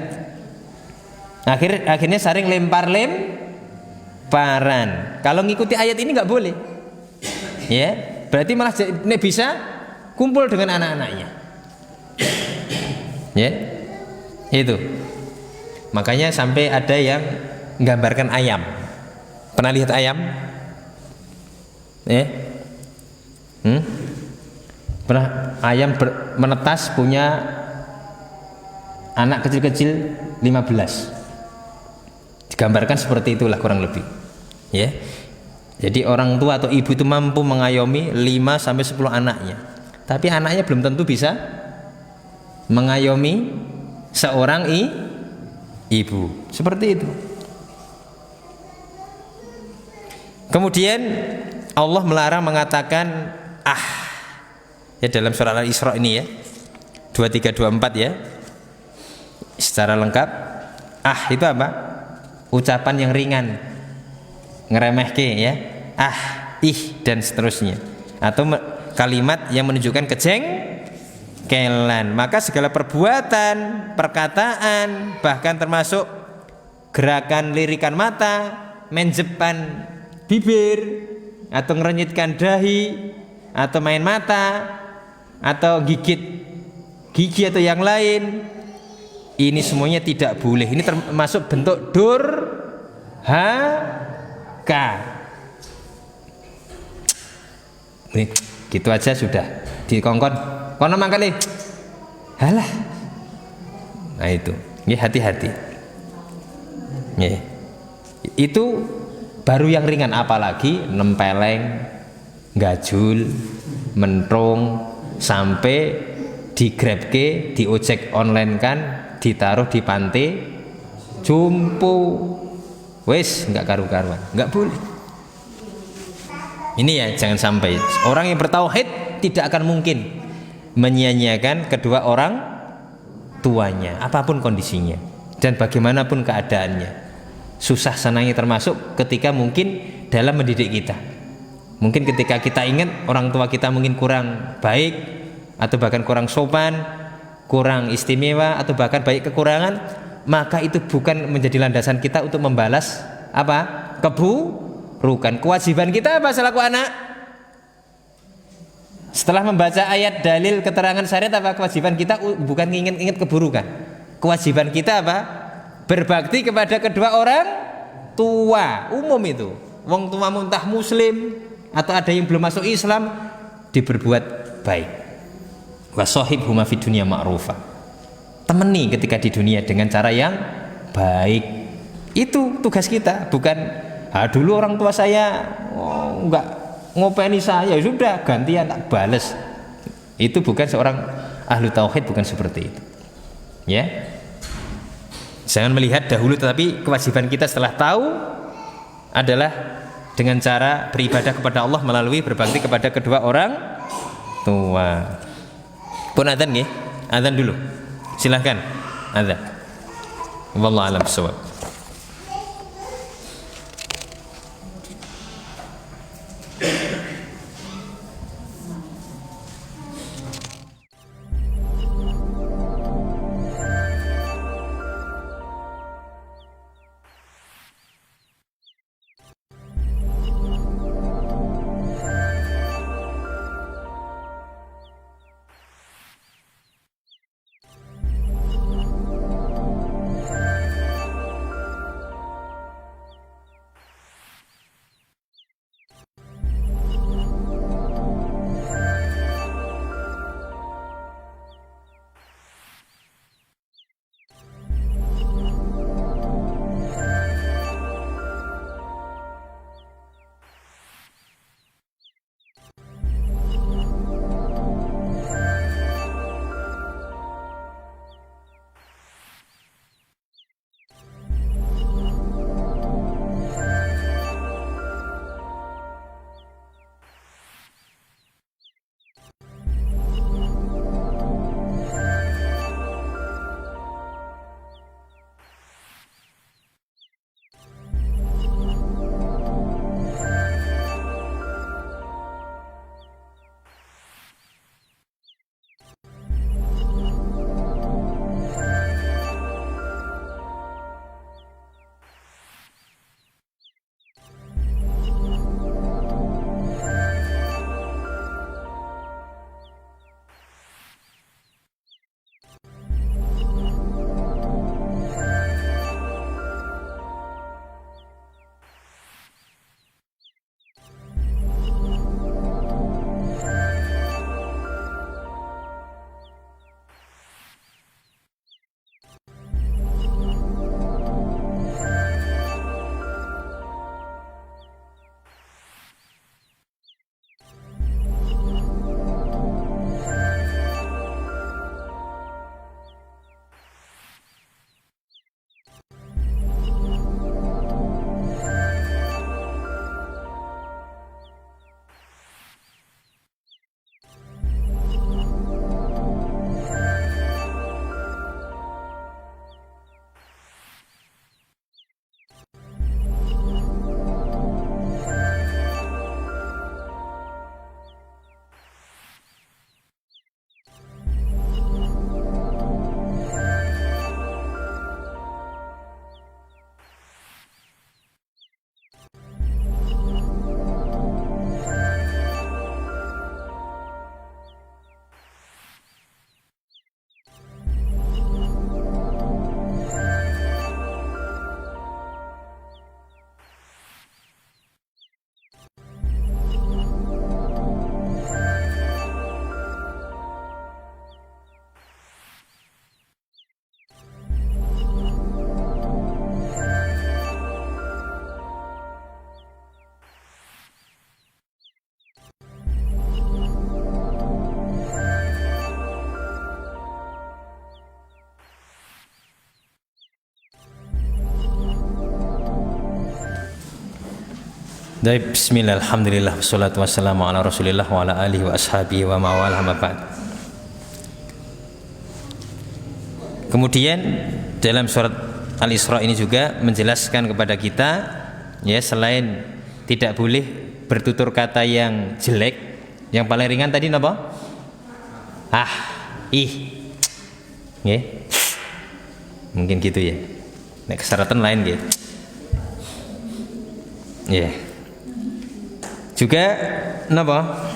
Akhirnya saling lemparan. Kalau ngikuti ayat ini nggak boleh. Ya, berarti malah nek bisa kumpul dengan anak-anaknya. Ya. Itu. Makanya sampai ada yang menggambarkan ayam. Pernah lihat ayam? Pernah ayam menetas punya anak kecil-kecil 15. Digambarkan seperti itulah kurang lebih. Ya. Jadi orang tua atau ibu itu mampu mengayomi 5 sampai 10 anaknya. Tapi anaknya belum tentu bisa mengayomi seorang ibu. Seperti itu. Kemudian Allah melarang mengatakan ya dalam surah Al-Isra ini ya 23 24 ya secara lengkap. Itu apa? Ucapan yang ringan, ngeremehke ya, dan seterusnya, atau kalimat yang menunjukkan kejengkelan. Maka segala perbuatan, perkataan, bahkan termasuk gerakan lirikan mata, menjepan bibir, atau ngerenyitkan dahi, atau main mata, atau gigit gigi atau yang lain, ini semuanya tidak boleh. Ini termasuk bentuk durhaka. Nih, gitu aja sudah dikongkon. Kono mangkane. Halah. Nah itu, ya hati-hati. Ya. Itu baru yang ringan, apalagi nempeleng, gajul, mentrung, sampai digrabke, diojek online kan, ditaruh di pantai jumpo, wes nggak karu-karuan, nggak boleh. Ini ya jangan sampai orang yang bertauhid tidak akan mungkin menyia-nyiakan kedua orang tuanya, apapun kondisinya dan bagaimanapun keadaannya. Susah senangnya termasuk ketika mungkin dalam mendidik kita. Mungkin ketika kita ingat orang tua kita mungkin kurang baik, atau bahkan kurang sopan, kurang istimewa, atau bahkan banyak kekurangan, maka itu bukan menjadi landasan kita untuk membalas keburukan. Kewajiban kita apa selaku anak? Setelah membaca ayat dalil keterangan syariat, apa kewajiban kita? Bukan ingat keburukan. Kewajiban kita apa? Berbakti kepada kedua orang tua. Umum itu. Wong tua muntah muslim atau ada yang belum masuk Islam, diberbuat baik. Wasahibhuma fid dunya ma'rufa. Temeni ketika di dunia dengan cara yang baik. Itu tugas kita, bukan dulu orang tua saya enggak ngopeni saya, sudah gantian tak bales. Itu bukan seorang ahlu tauhid, bukan seperti itu. Ya. Jangan melihat dahulu, tetapi kewajiban kita setelah tahu adalah dengan cara beribadah kepada Allah melalui berbakti kepada kedua orang tua. Pun adzan nggih? Adzan dulu. Silahkan. Adzan. Wallahu a'lam bishawab. Bismillah, alhamdulillah, wassalatu wassalamu ala rasulillah wa ala alihi wa ashabihi wa mawalah ma ba'd. Kemudian dalam surat Al-Isra ini juga menjelaskan kepada kita, ya, selain tidak boleh bertutur kata yang jelek, yang paling ringan tadi apa? Ya. Mungkin gitu ya. Nek kesyaratan lain gitu. Ya. Juga napa?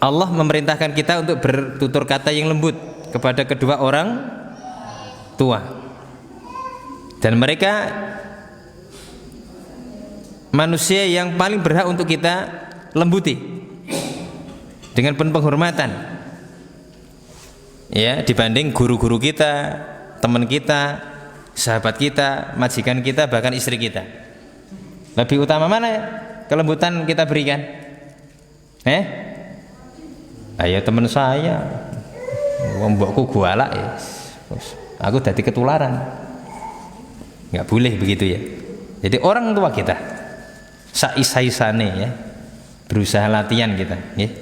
Allah memerintahkan kita untuk bertutur kata yang lembut kepada kedua orang tua. Dan mereka manusia yang paling berhak untuk kita lembuti dengan penuh penghormatan. Ya, dibanding guru-guru kita, teman kita, sahabat kita, majikan kita, bahkan istri kita. Lebih utama mana ya kelembutan kita berikan? Ayo teman saya, mbokku gualak ya, aku dadi ketularan. Nggak boleh begitu ya. Jadi orang tua kita saisane ya, berusaha latihan kita. Ya.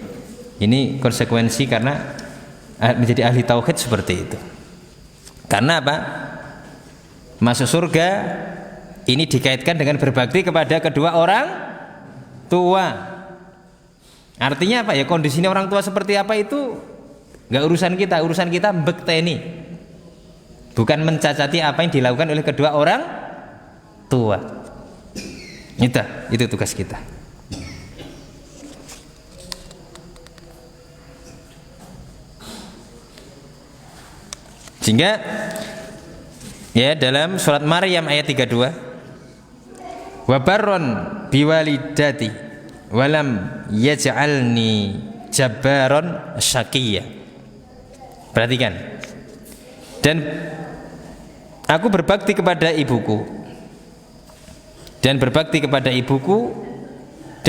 Ini konsekuensi karena menjadi ahli tauhid seperti itu. Karena apa? Masuk surga ini dikaitkan dengan berbakti kepada kedua orang tua. Artinya apa ya, kondisinya orang tua seperti apa itu nggak urusan kita mbekteni, bukan mencacati apa yang dilakukan oleh kedua orang tua. Itu tugas kita. Sehingga ya dalam surat Maryam ayat 32, wa barron biwalidati walam yaj'alni jabbaron syaqiyya. Perhatikan. Dan aku berbakti kepada ibuku dan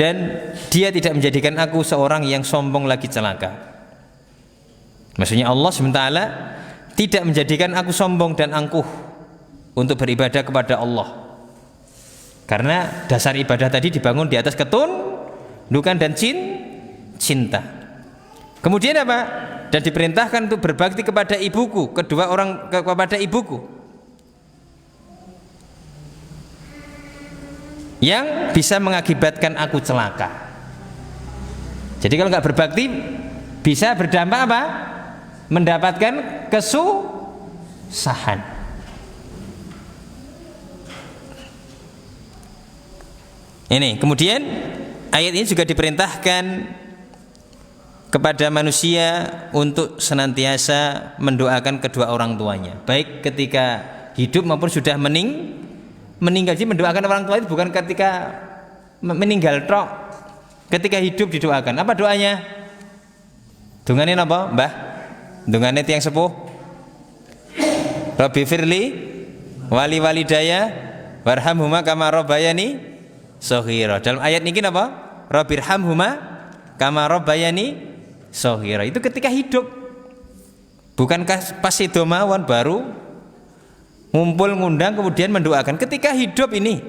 dan dia tidak menjadikan aku seorang yang sombong lagi celaka. Maksudnya Allah SWT tidak menjadikan aku sombong dan angkuh untuk beribadah kepada Allah. Karena dasar ibadah tadi dibangun di atas ketundukan dan cinta. Kemudian apa? Dan diperintahkan untuk berbakti kepada ibuku, kepada ibuku yang bisa mengakibatkan aku celaka. Jadi kalau nggak berbakti bisa berdampak apa? Mendapatkan kesusahan. Ini kemudian ayat ini juga diperintahkan kepada manusia untuk senantiasa mendoakan kedua orang tuanya, baik ketika hidup maupun sudah meninggal. Jadi mendoakan orang tua itu bukan ketika meninggal tok, ketika hidup didoakan. Apa doanya? Dungane apa, Mbah? Dungane tiyang sepuh. Rabbi firli wali walidaya warhamhuma kama rabbayani shaghira. Dalam ayat ini apa? Rabbirhamhuma kama rabbayani shaghira. Itu ketika hidup. Bukankah pas itu mawon baru ngumpul ngundang kemudian mendoakan. Ketika hidup ini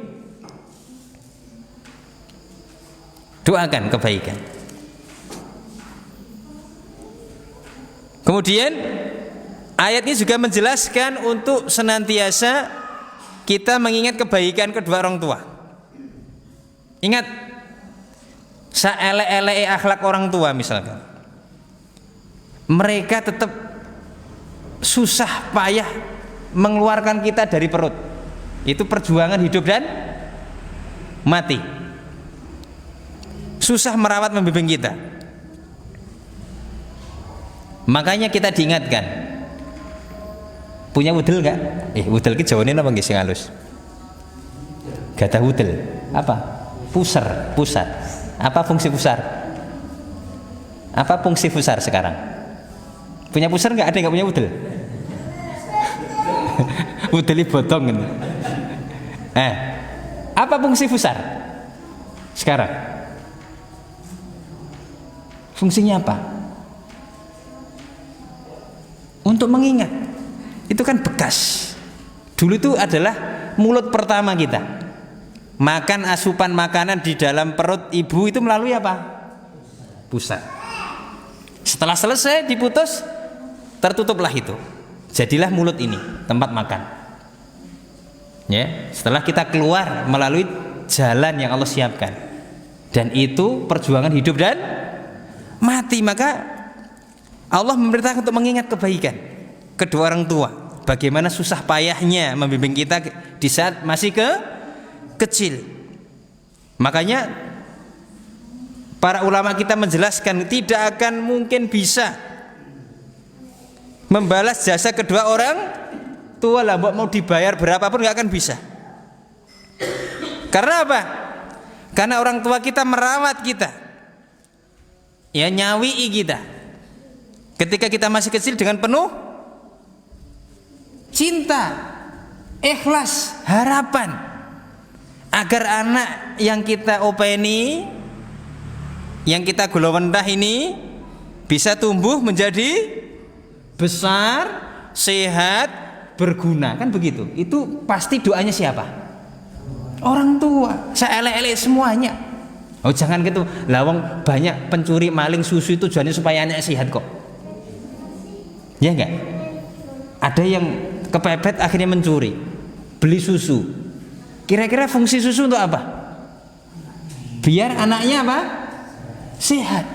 doakan kebaikan. Kemudian ayat ini juga menjelaskan untuk senantiasa kita mengingat kebaikan kedua orang tua. Ingat, saelek-eleke akhlak orang tua misalkan, mereka tetap susah payah mengeluarkan kita dari perut. Itu perjuangan hidup dan mati. Susah merawat membimbing kita. Makanya kita diingatkan. Punya wudel enggak? Wudel ki jawane napa nggih sing halus? Gadah wudel. Apa? Pusar. Apa fungsi pusar? Apa fungsi pusar sekarang? Punya pusar enggak? Ada enggak punya wudel? Wudeli botong gitu. Apa fungsi pusar sekarang? Fungsinya apa? Untuk mengingat. Itu kan bekas. Dulu itu adalah mulut pertama kita. makan asupan makanan di dalam perut ibu itu melalui apa? Pusat. Setelah selesai diputus, tertutuplah itu. Jadilah mulut ini tempat makan. Ya, setelah kita keluar melalui jalan yang Allah siapkan. Dan itu perjuangan hidup dan mati, maka Allah memerintahkan untuk mengingat kebaikan kedua orang tua. Bagaimana susah payahnya membimbing kita di saat masih kecil. Makanya para ulama kita menjelaskan tidak akan mungkin bisa membalas jasa kedua orang tua lah, mau dibayar berapapun nggak akan bisa. Karena apa? Karena orang tua kita merawat kita, ya, nyawii kita ketika kita masih kecil dengan penuh cinta, ikhlas, harapan agar anak yang kita openi, yang kita gulawentah ini bisa tumbuh menjadi besar, sehat, berguna, kan begitu. Itu pasti doanya siapa? Orang tua. Seelek-elek semuanya. Oh jangan gitu. Lawang banyak pencuri maling susu itu tujuannya supaya anak sehat kok. Ya enggak? Ada yang kepepet akhirnya mencuri, beli susu. Kira-kira fungsi susu untuk apa? Biar anaknya apa? Sehat.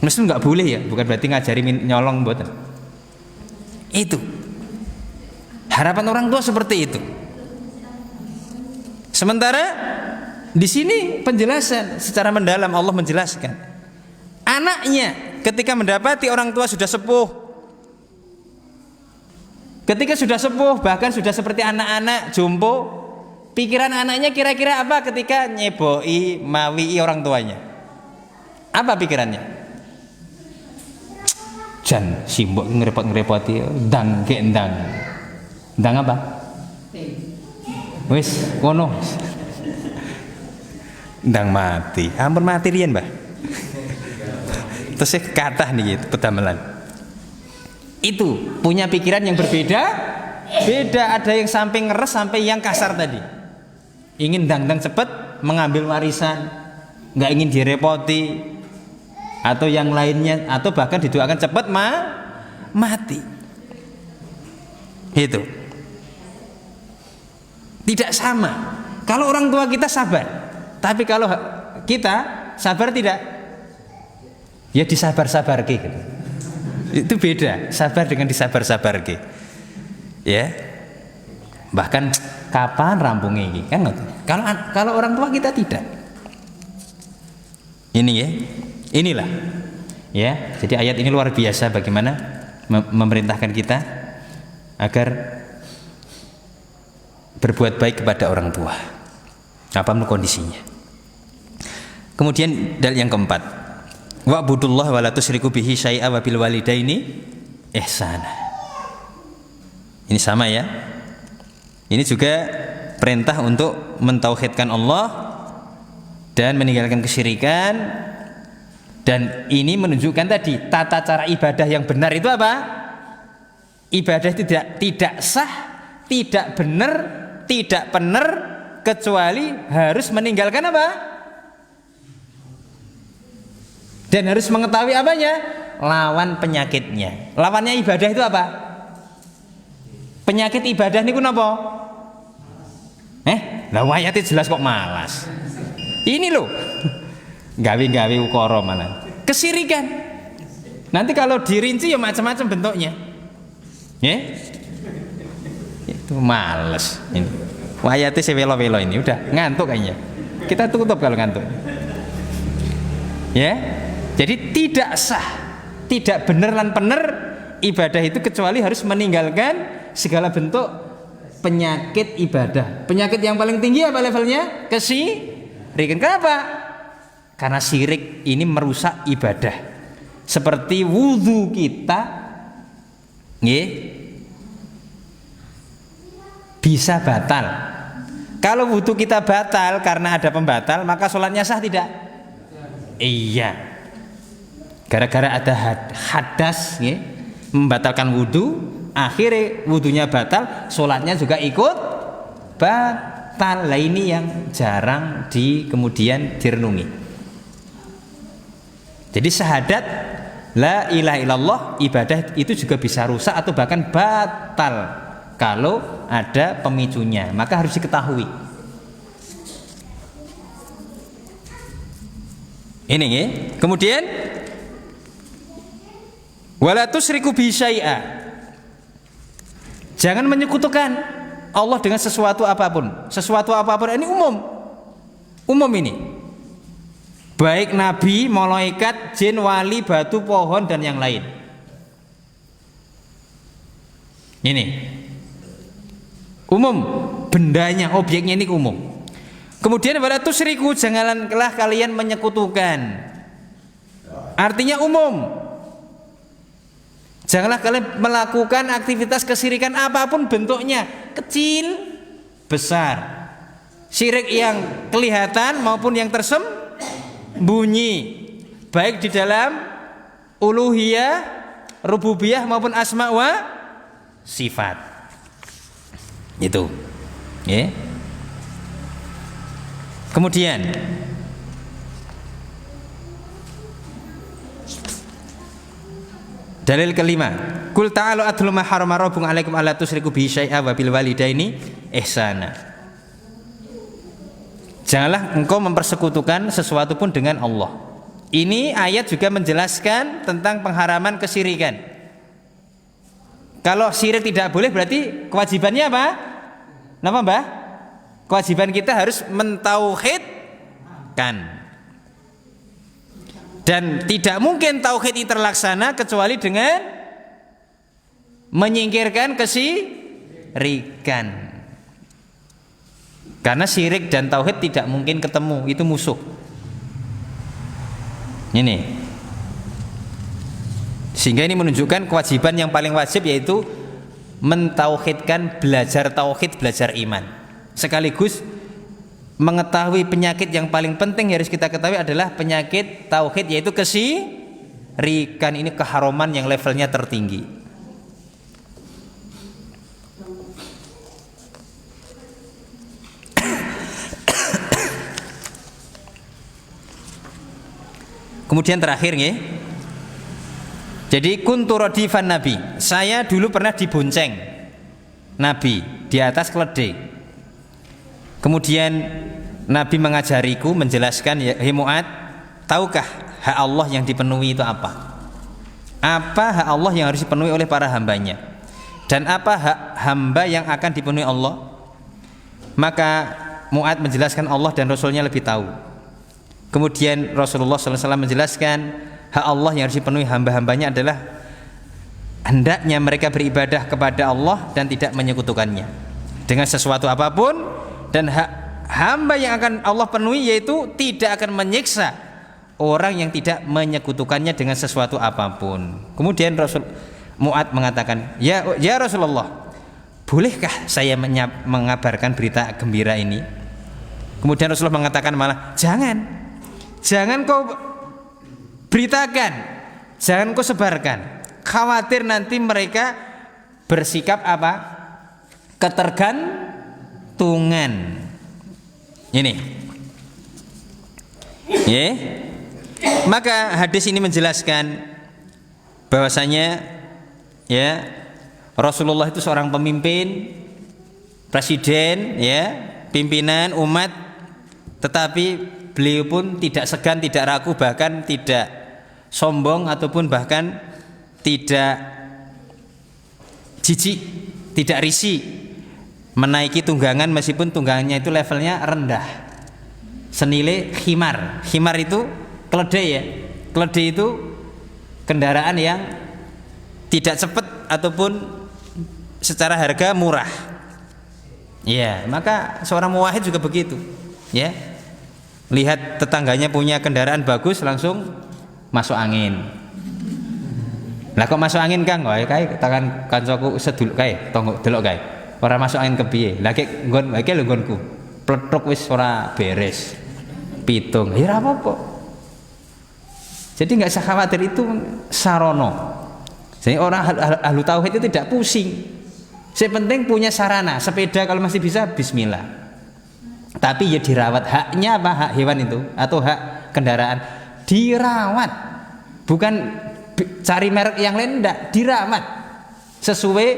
Mesti nggak boleh ya, bukan berarti ngajari nyolong buatan. Itu harapan orang tua seperti itu. Sementara di sini penjelasan secara mendalam Allah menjelaskan anaknya ketika mendapati orang tua sudah sepuh, ketika sudah sepuh bahkan sudah seperti anak-anak jompo, pikiran anaknya kira-kira apa ketika nyeboi mawi orang tuanya? Apa pikirannya? Jan simbok ngerepot-ngerepoti ndang ke ndang. Ndang apa? Wis kono. Ndang mati. Ampun mati riyen, Mbah. Terus kathah niki pedamelan. Itu punya pikiran yang berbeda. Beda, ada yang sampai ngeres sampai yang kasar tadi. Ingin ndang-ndang cepet mengambil warisan, enggak ingin direpoti, atau yang lainnya, atau bahkan didoakan cepat mati. Itu tidak sama. Kalau orang tua kita sabar, tapi kalau kita sabar tidak, ya disabar-sabar gitu. Itu beda, sabar dengan disabar-sabar gitu. Ya, bahkan kapan rampungnya ini kan? Kalau orang tua kita tidak. Ini ya. Inilah ya, jadi ayat ini luar biasa bagaimana memerintahkan kita agar berbuat baik kepada orang tua apapun kondisinya. Kemudian dalil yang keempat, wa'budullah wa la tusyriku bihi syai'a wa bil walidaini ihsana. Ini sama ya. Ini juga perintah untuk mentauhidkan Allah dan meninggalkan kesyirikan. Dan ini menunjukkan tadi tata cara ibadah yang benar itu apa? Ibadah tidak sah, tidak benar, tidak benar kecuali harus meninggalkan apa? Dan harus mengetahui apanya? Lawan penyakitnya. Lawannya ibadah itu apa? Penyakit ibadah niku napa? Lah wayate jelas kok malas. Ini loh. Gawe-gawe ukara mana? Kesirikan. Nanti kalau dirinci ya macam-macam bentuknya. Ya? Itu males ini. Wayate sewelo-welo ini udah ngantuk kayaknya. Kita tutup kalau ngantuk. Ya? Jadi tidak sah, tidak benar dan benar ibadah itu kecuali harus meninggalkan segala bentuk penyakit ibadah. Penyakit yang paling tinggi apa levelnya? Kesirikan. Kenapa? Karena syirik ini merusak ibadah. Seperti wudhu kita bisa batal. Kalau wudhu kita batal karena ada pembatal, maka sholatnya sah tidak? Iya. Gara-gara ada hadas membatalkan wudhu, akhirnya wudhunya batal, sholatnya juga ikut batal. Lah ini yang jarang kemudian direnungi. Jadi syahadat la ilaha illallah, ibadah itu juga bisa rusak atau bahkan batal kalau ada pemicunya, maka harus diketahui. Ini ya. Kemudian wala tusyriku bi syai'a. Jangan menyekutukan Allah dengan sesuatu apapun. Sesuatu apapun ini umum. Umum ini. Baik nabi, malaikat, jin, wali, batu, pohon dan yang lain. Ini. Umum, bendanya, objeknya ini umum. Kemudian wala tusyriku, janganlah kalian menyekutukan. Artinya umum. Janganlah kalian melakukan aktivitas kesyirikan apapun bentuknya, kecil, besar. Syirik yang kelihatan maupun yang tersembunyi, baik di dalam uluhiyah, rububiyah maupun asma wa sifat. Itu. Ya. Kemudian dalil kelima, qul ta'alu atlu ma harama rabbukum 'alaikum alla tusyriku bihi syai'a wa bil walidaini ihsana. Janganlah engkau mempersekutukan sesuatu pun dengan Allah. Ini ayat juga menjelaskan tentang pengharaman kesyirikan. Kalau syirik tidak boleh berarti kewajibannya apa? Napa, Mbah? Kewajiban kita harus mentauhidkan. Dan tidak mungkin tauhid itu terlaksana kecuali dengan menyingkirkan kesyirikan. Karena syirik dan tauhid tidak mungkin ketemu, itu musuh. Ini. Sehingga ini menunjukkan kewajiban yang paling wajib yaitu mentauhidkan, belajar tauhid, belajar iman. Sekaligus mengetahui penyakit yang paling penting harus kita ketahui adalah penyakit tauhid, yaitu kesyirikan. Ini keharuman yang levelnya tertinggi. Kemudian terakhir ya. Jadi kuntu radifan nabi. Saya dulu pernah dibonceng Nabi di atas keledai. Kemudian Nabi mengajariku, menjelaskan, ya Mu'ad, tahukah hak Allah yang dipenuhi itu apa? Apa hak Allah yang harus dipenuhi oleh para hambanya? Dan apa hak hamba yang akan dipenuhi Allah? Maka Mu'ad menjelaskan Allah dan Rasulnya lebih tahu. Kemudian Rasulullah SAW menjelaskan hak Allah yang harus dipenuhi hamba-hambanya adalah hendaknya mereka beribadah kepada Allah dan tidak menyekutukannya dengan sesuatu apapun. Dan hak hamba yang akan Allah penuhi yaitu tidak akan menyiksa orang yang tidak menyekutukannya dengan sesuatu apapun. Kemudian Mu'ad mengatakan, ya Rasulullah, bolehkah saya mengabarkan berita gembira ini? Kemudian Rasulullah mengatakan malah, jangan kau beritakan, jangan kau sebarkan, khawatir nanti mereka bersikap apa? Ketergantungan. Ini ya. Maka hadis ini menjelaskan bahwasanya ya Rasulullah itu seorang pemimpin, presiden ya, pimpinan umat, tetapi beliau pun tidak segan, tidak ragu, bahkan tidak sombong ataupun bahkan tidak jijik, tidak risih menaiki tunggangan meskipun tunggangannya itu levelnya rendah, senilai khimar. Khimar itu keledai ya. Keledai itu kendaraan yang tidak cepat ataupun secara harga murah. Ya, maka seorang muwahhid juga begitu. Ya. Lihat tetangganya punya kendaraan bagus langsung masuk angin. Lah kok masuk angin Kang? Wah, kae tangan kancaku seduluk kae, tonggo delok kae. Ora masuk angin kepiye? Lah kek nggon iki lho nggonku. Pletuk wis ora beres. Pitung. Ya ora apa-apa. Jadi enggak usah khawatir, itu sarono. Jadi orang ahlu tauhid itu tidak pusing. Yang penting punya sarana, sepeda kalau masih bisa bismillah. Tapi ya dirawat. Haknya apa? Hak hewan itu atau hak kendaraan dirawat. Bukan cari merek yang lain, enggak, dirawat sesuai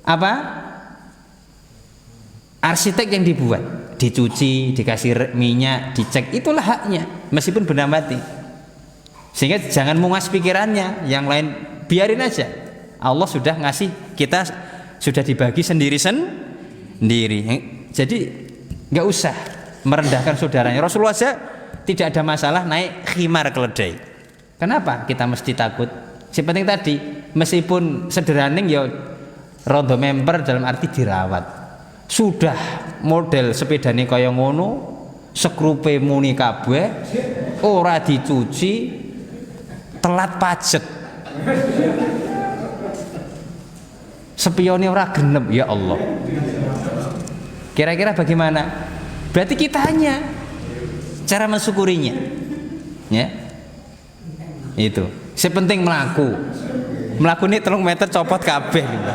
apa? Arsitek yang dibuat, dicuci, dikasih minyak, dicek, itulah haknya meskipun benda mati. Sehingga jangan mungas pikirannya, yang lain biarin aja. Allah sudah ngasih, kita sudah dibagi sendiri. Jadi nggak usah merendahkan saudaranya. Rasulullah saja tidak ada masalah naik khimar keledai. Kenapa kita mesti takut? Si penting tadi, meskipun sederhana ya rondo member dalam arti dirawat. Sudah model sepedane kaya ngono, skrupe muni kabeh, ora dicuci, telat pajak. Spione ora genep, ya Allah. Kira-kira bagaimana? Berarti kitanya cara mensyukurinya. Ya. Itu. Sepenting melaku ini 3 meter copot kabeh gitu.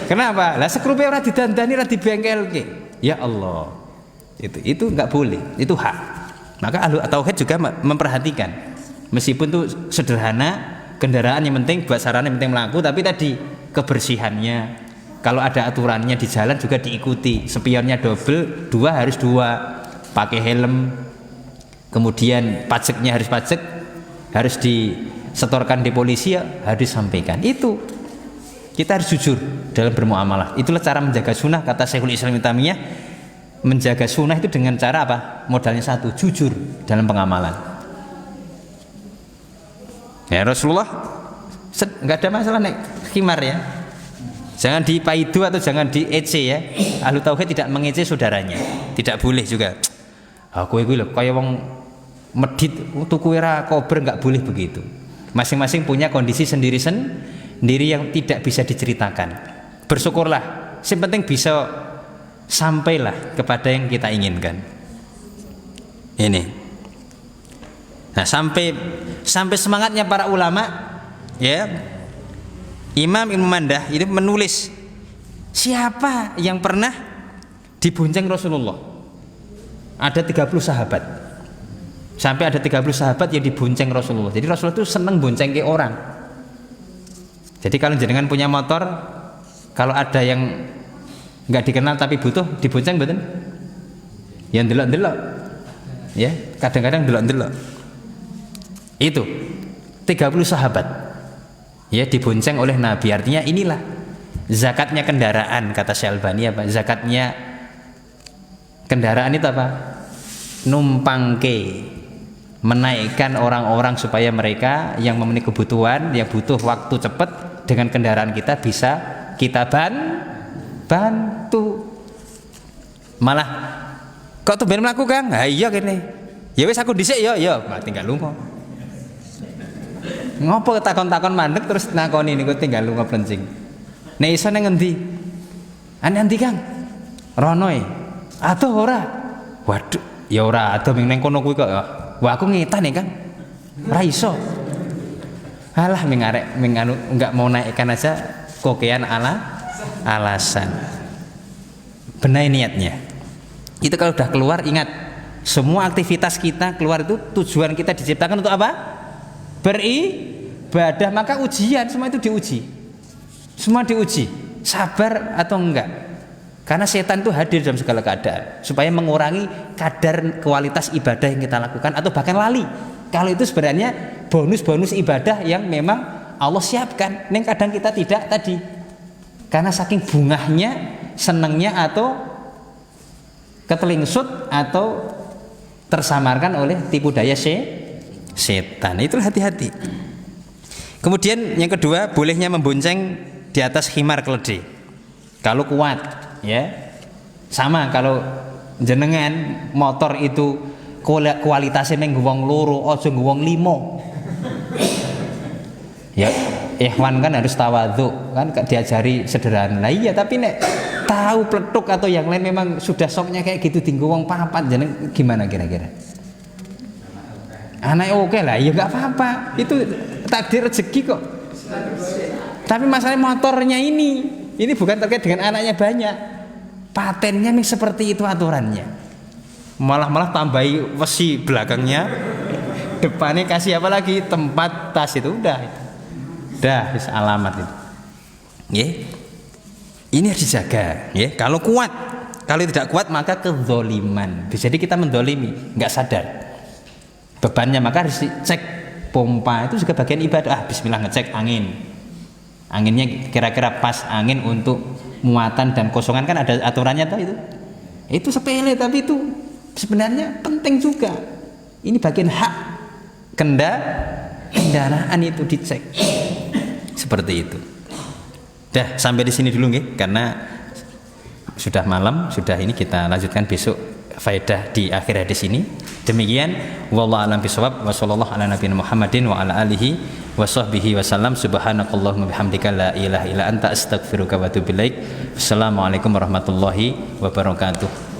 Kenapa? Lah sekrupe ora didandani, ora dibengkelke. Ya Allah. Itu enggak boleh. Itu hak. Maka ahlu tauhid juga memperhatikan. Meskipun itu sederhana, kendaraan yang penting buat sarana yang penting melaku, tapi tadi kebersihannya. Kalau ada aturannya di jalan juga diikuti. Spionnya double, 2 harus 2. Pakai helm. Kemudian pajaknya harus pajak, harus disetorkan di polisi, ya harus disampaikan. Itu kita harus jujur dalam bermuamalah. Itulah cara menjaga sunnah, kata Syekhul Islam Ibnu Taimiyah. Menjaga sunnah itu dengan cara apa? Modalnya satu, jujur dalam pengamalan. Ya Rasulullah nggak ada masalah naik khimar ya. Jangan dipaidu atau jangan diece ya. Ahlu tauhid tidak mengece saudaranya. Tidak boleh juga. Aku itu loh, kayak wong medit tuku era kober, nggak boleh begitu. Masing-masing punya kondisi sendiri yang tidak bisa diceritakan. Bersyukurlah, yang penting bisa sampailah kepada yang kita inginkan. Ini. Nah, sampai semangatnya para ulama, ya. Imam Ibnu Mandah itu menulis siapa yang pernah dibonceng Rasulullah. Ada 30 sahabat. Sampai ada 30 sahabat yang dibonceng Rasulullah. Jadi Rasulullah itu senang bonceng ke orang. Jadi kalau jenengan punya motor, kalau ada yang nggak dikenal tapi butuh, dibonceng betul? Ya ndelok-ndelok. Ya, kadang-kadang ndelok-ndelok. Itu 30 sahabat. Ya, dibonceng oleh Nabi. Artinya inilah zakatnya kendaraan, kata Syalbani apa? Zakatnya kendaraan itu apa? Numpangke, menaikkan orang-orang supaya mereka yang memenuhi kebutuhan, yang butuh waktu cepat dengan kendaraan kita bisa kita bantu. Malah kok tuh ben mlaku Kang? Ha iya kene. Ya wis aku dhisik ya, tinggal lunga. Ngopo takon-takon mandek terus nakoni niku tinggal lunga plencing. Nek iso nang endi? Ane endi Kang? Rono e. Aduh ora. Waduh, ya ora adoh ning kono kuwi kok. Wah aku ngetan ya Kang. Ora iso. Alah mengarek menganu enggak mau naikkan aja kokean alasan. Benahi niatnya. Itu kalau udah keluar ingat, semua aktivitas kita keluar itu tujuan kita diciptakan untuk apa? Beribadah. Maka ujian semua itu diuji. Semua diuji. Sabar atau enggak? Karena setan itu hadir dalam segala keadaan supaya mengurangi kadar kualitas ibadah yang kita lakukan atau bahkan lali. Kalau itu sebenarnya bonus-bonus ibadah yang memang Allah siapkan. Yang kadang kita tidak tadi. Karena saking bungahnya, senangnya atau ketelingsut atau tersamarkan oleh tipu daya setan. Itulah hati-hati. Kemudian yang kedua, bolehnya membonceng di atas khimar keledai. Kalau kuat, ya. Sama kalau jenengan motor itu kualitasnya neng wong loro, aja wong 5. Ya, ikhwan kan harus tawadhu, kan diajari sederhana. Lah iya, tapi nek tahu pletuk atau yang lain memang sudah soknya kayak gitu tinggu wong 4 jeneng gimana kira-kira? Anak oke lah, ya nggak apa-apa. Itu takdir rezeki kok. Tapi masalah motornya ini bukan terkait dengan anaknya banyak. patennya nih seperti itu aturannya. Malah tambahi besi belakangnya, depannya kasih apa lagi, tempat tas itu udah alamat itu. Ya, ini harus dijaga. Ya, kalau kuat, kalau tidak kuat maka kezoliman. Jadi kita mendolimi, nggak sadar bebannya, maka harus dicek. Pompa itu juga bagian ibadah. Bismillah, ngecek anginnya kira-kira pas angin untuk muatan dan kosongan, kan ada aturannya tuh itu sepele tapi itu sebenarnya penting juga. Ini bagian hak kendaraan itu dicek seperti itu. Dah, sampai di sini dulu nggih, karena sudah malam, sudah ini kita lanjutkan besok faedah di akhir hadis ini. Demikian, wallahu a'lam bishawab, wa sallallahu ala nabiyina Muhammadin wa ala alihi wa sahbihi wasallam. Subhanakallahumma bihamdika la ilaha illa anta astaghfiruka wa atubu ilaik. Assalamualaikum warahmatullahi wabarakatuh.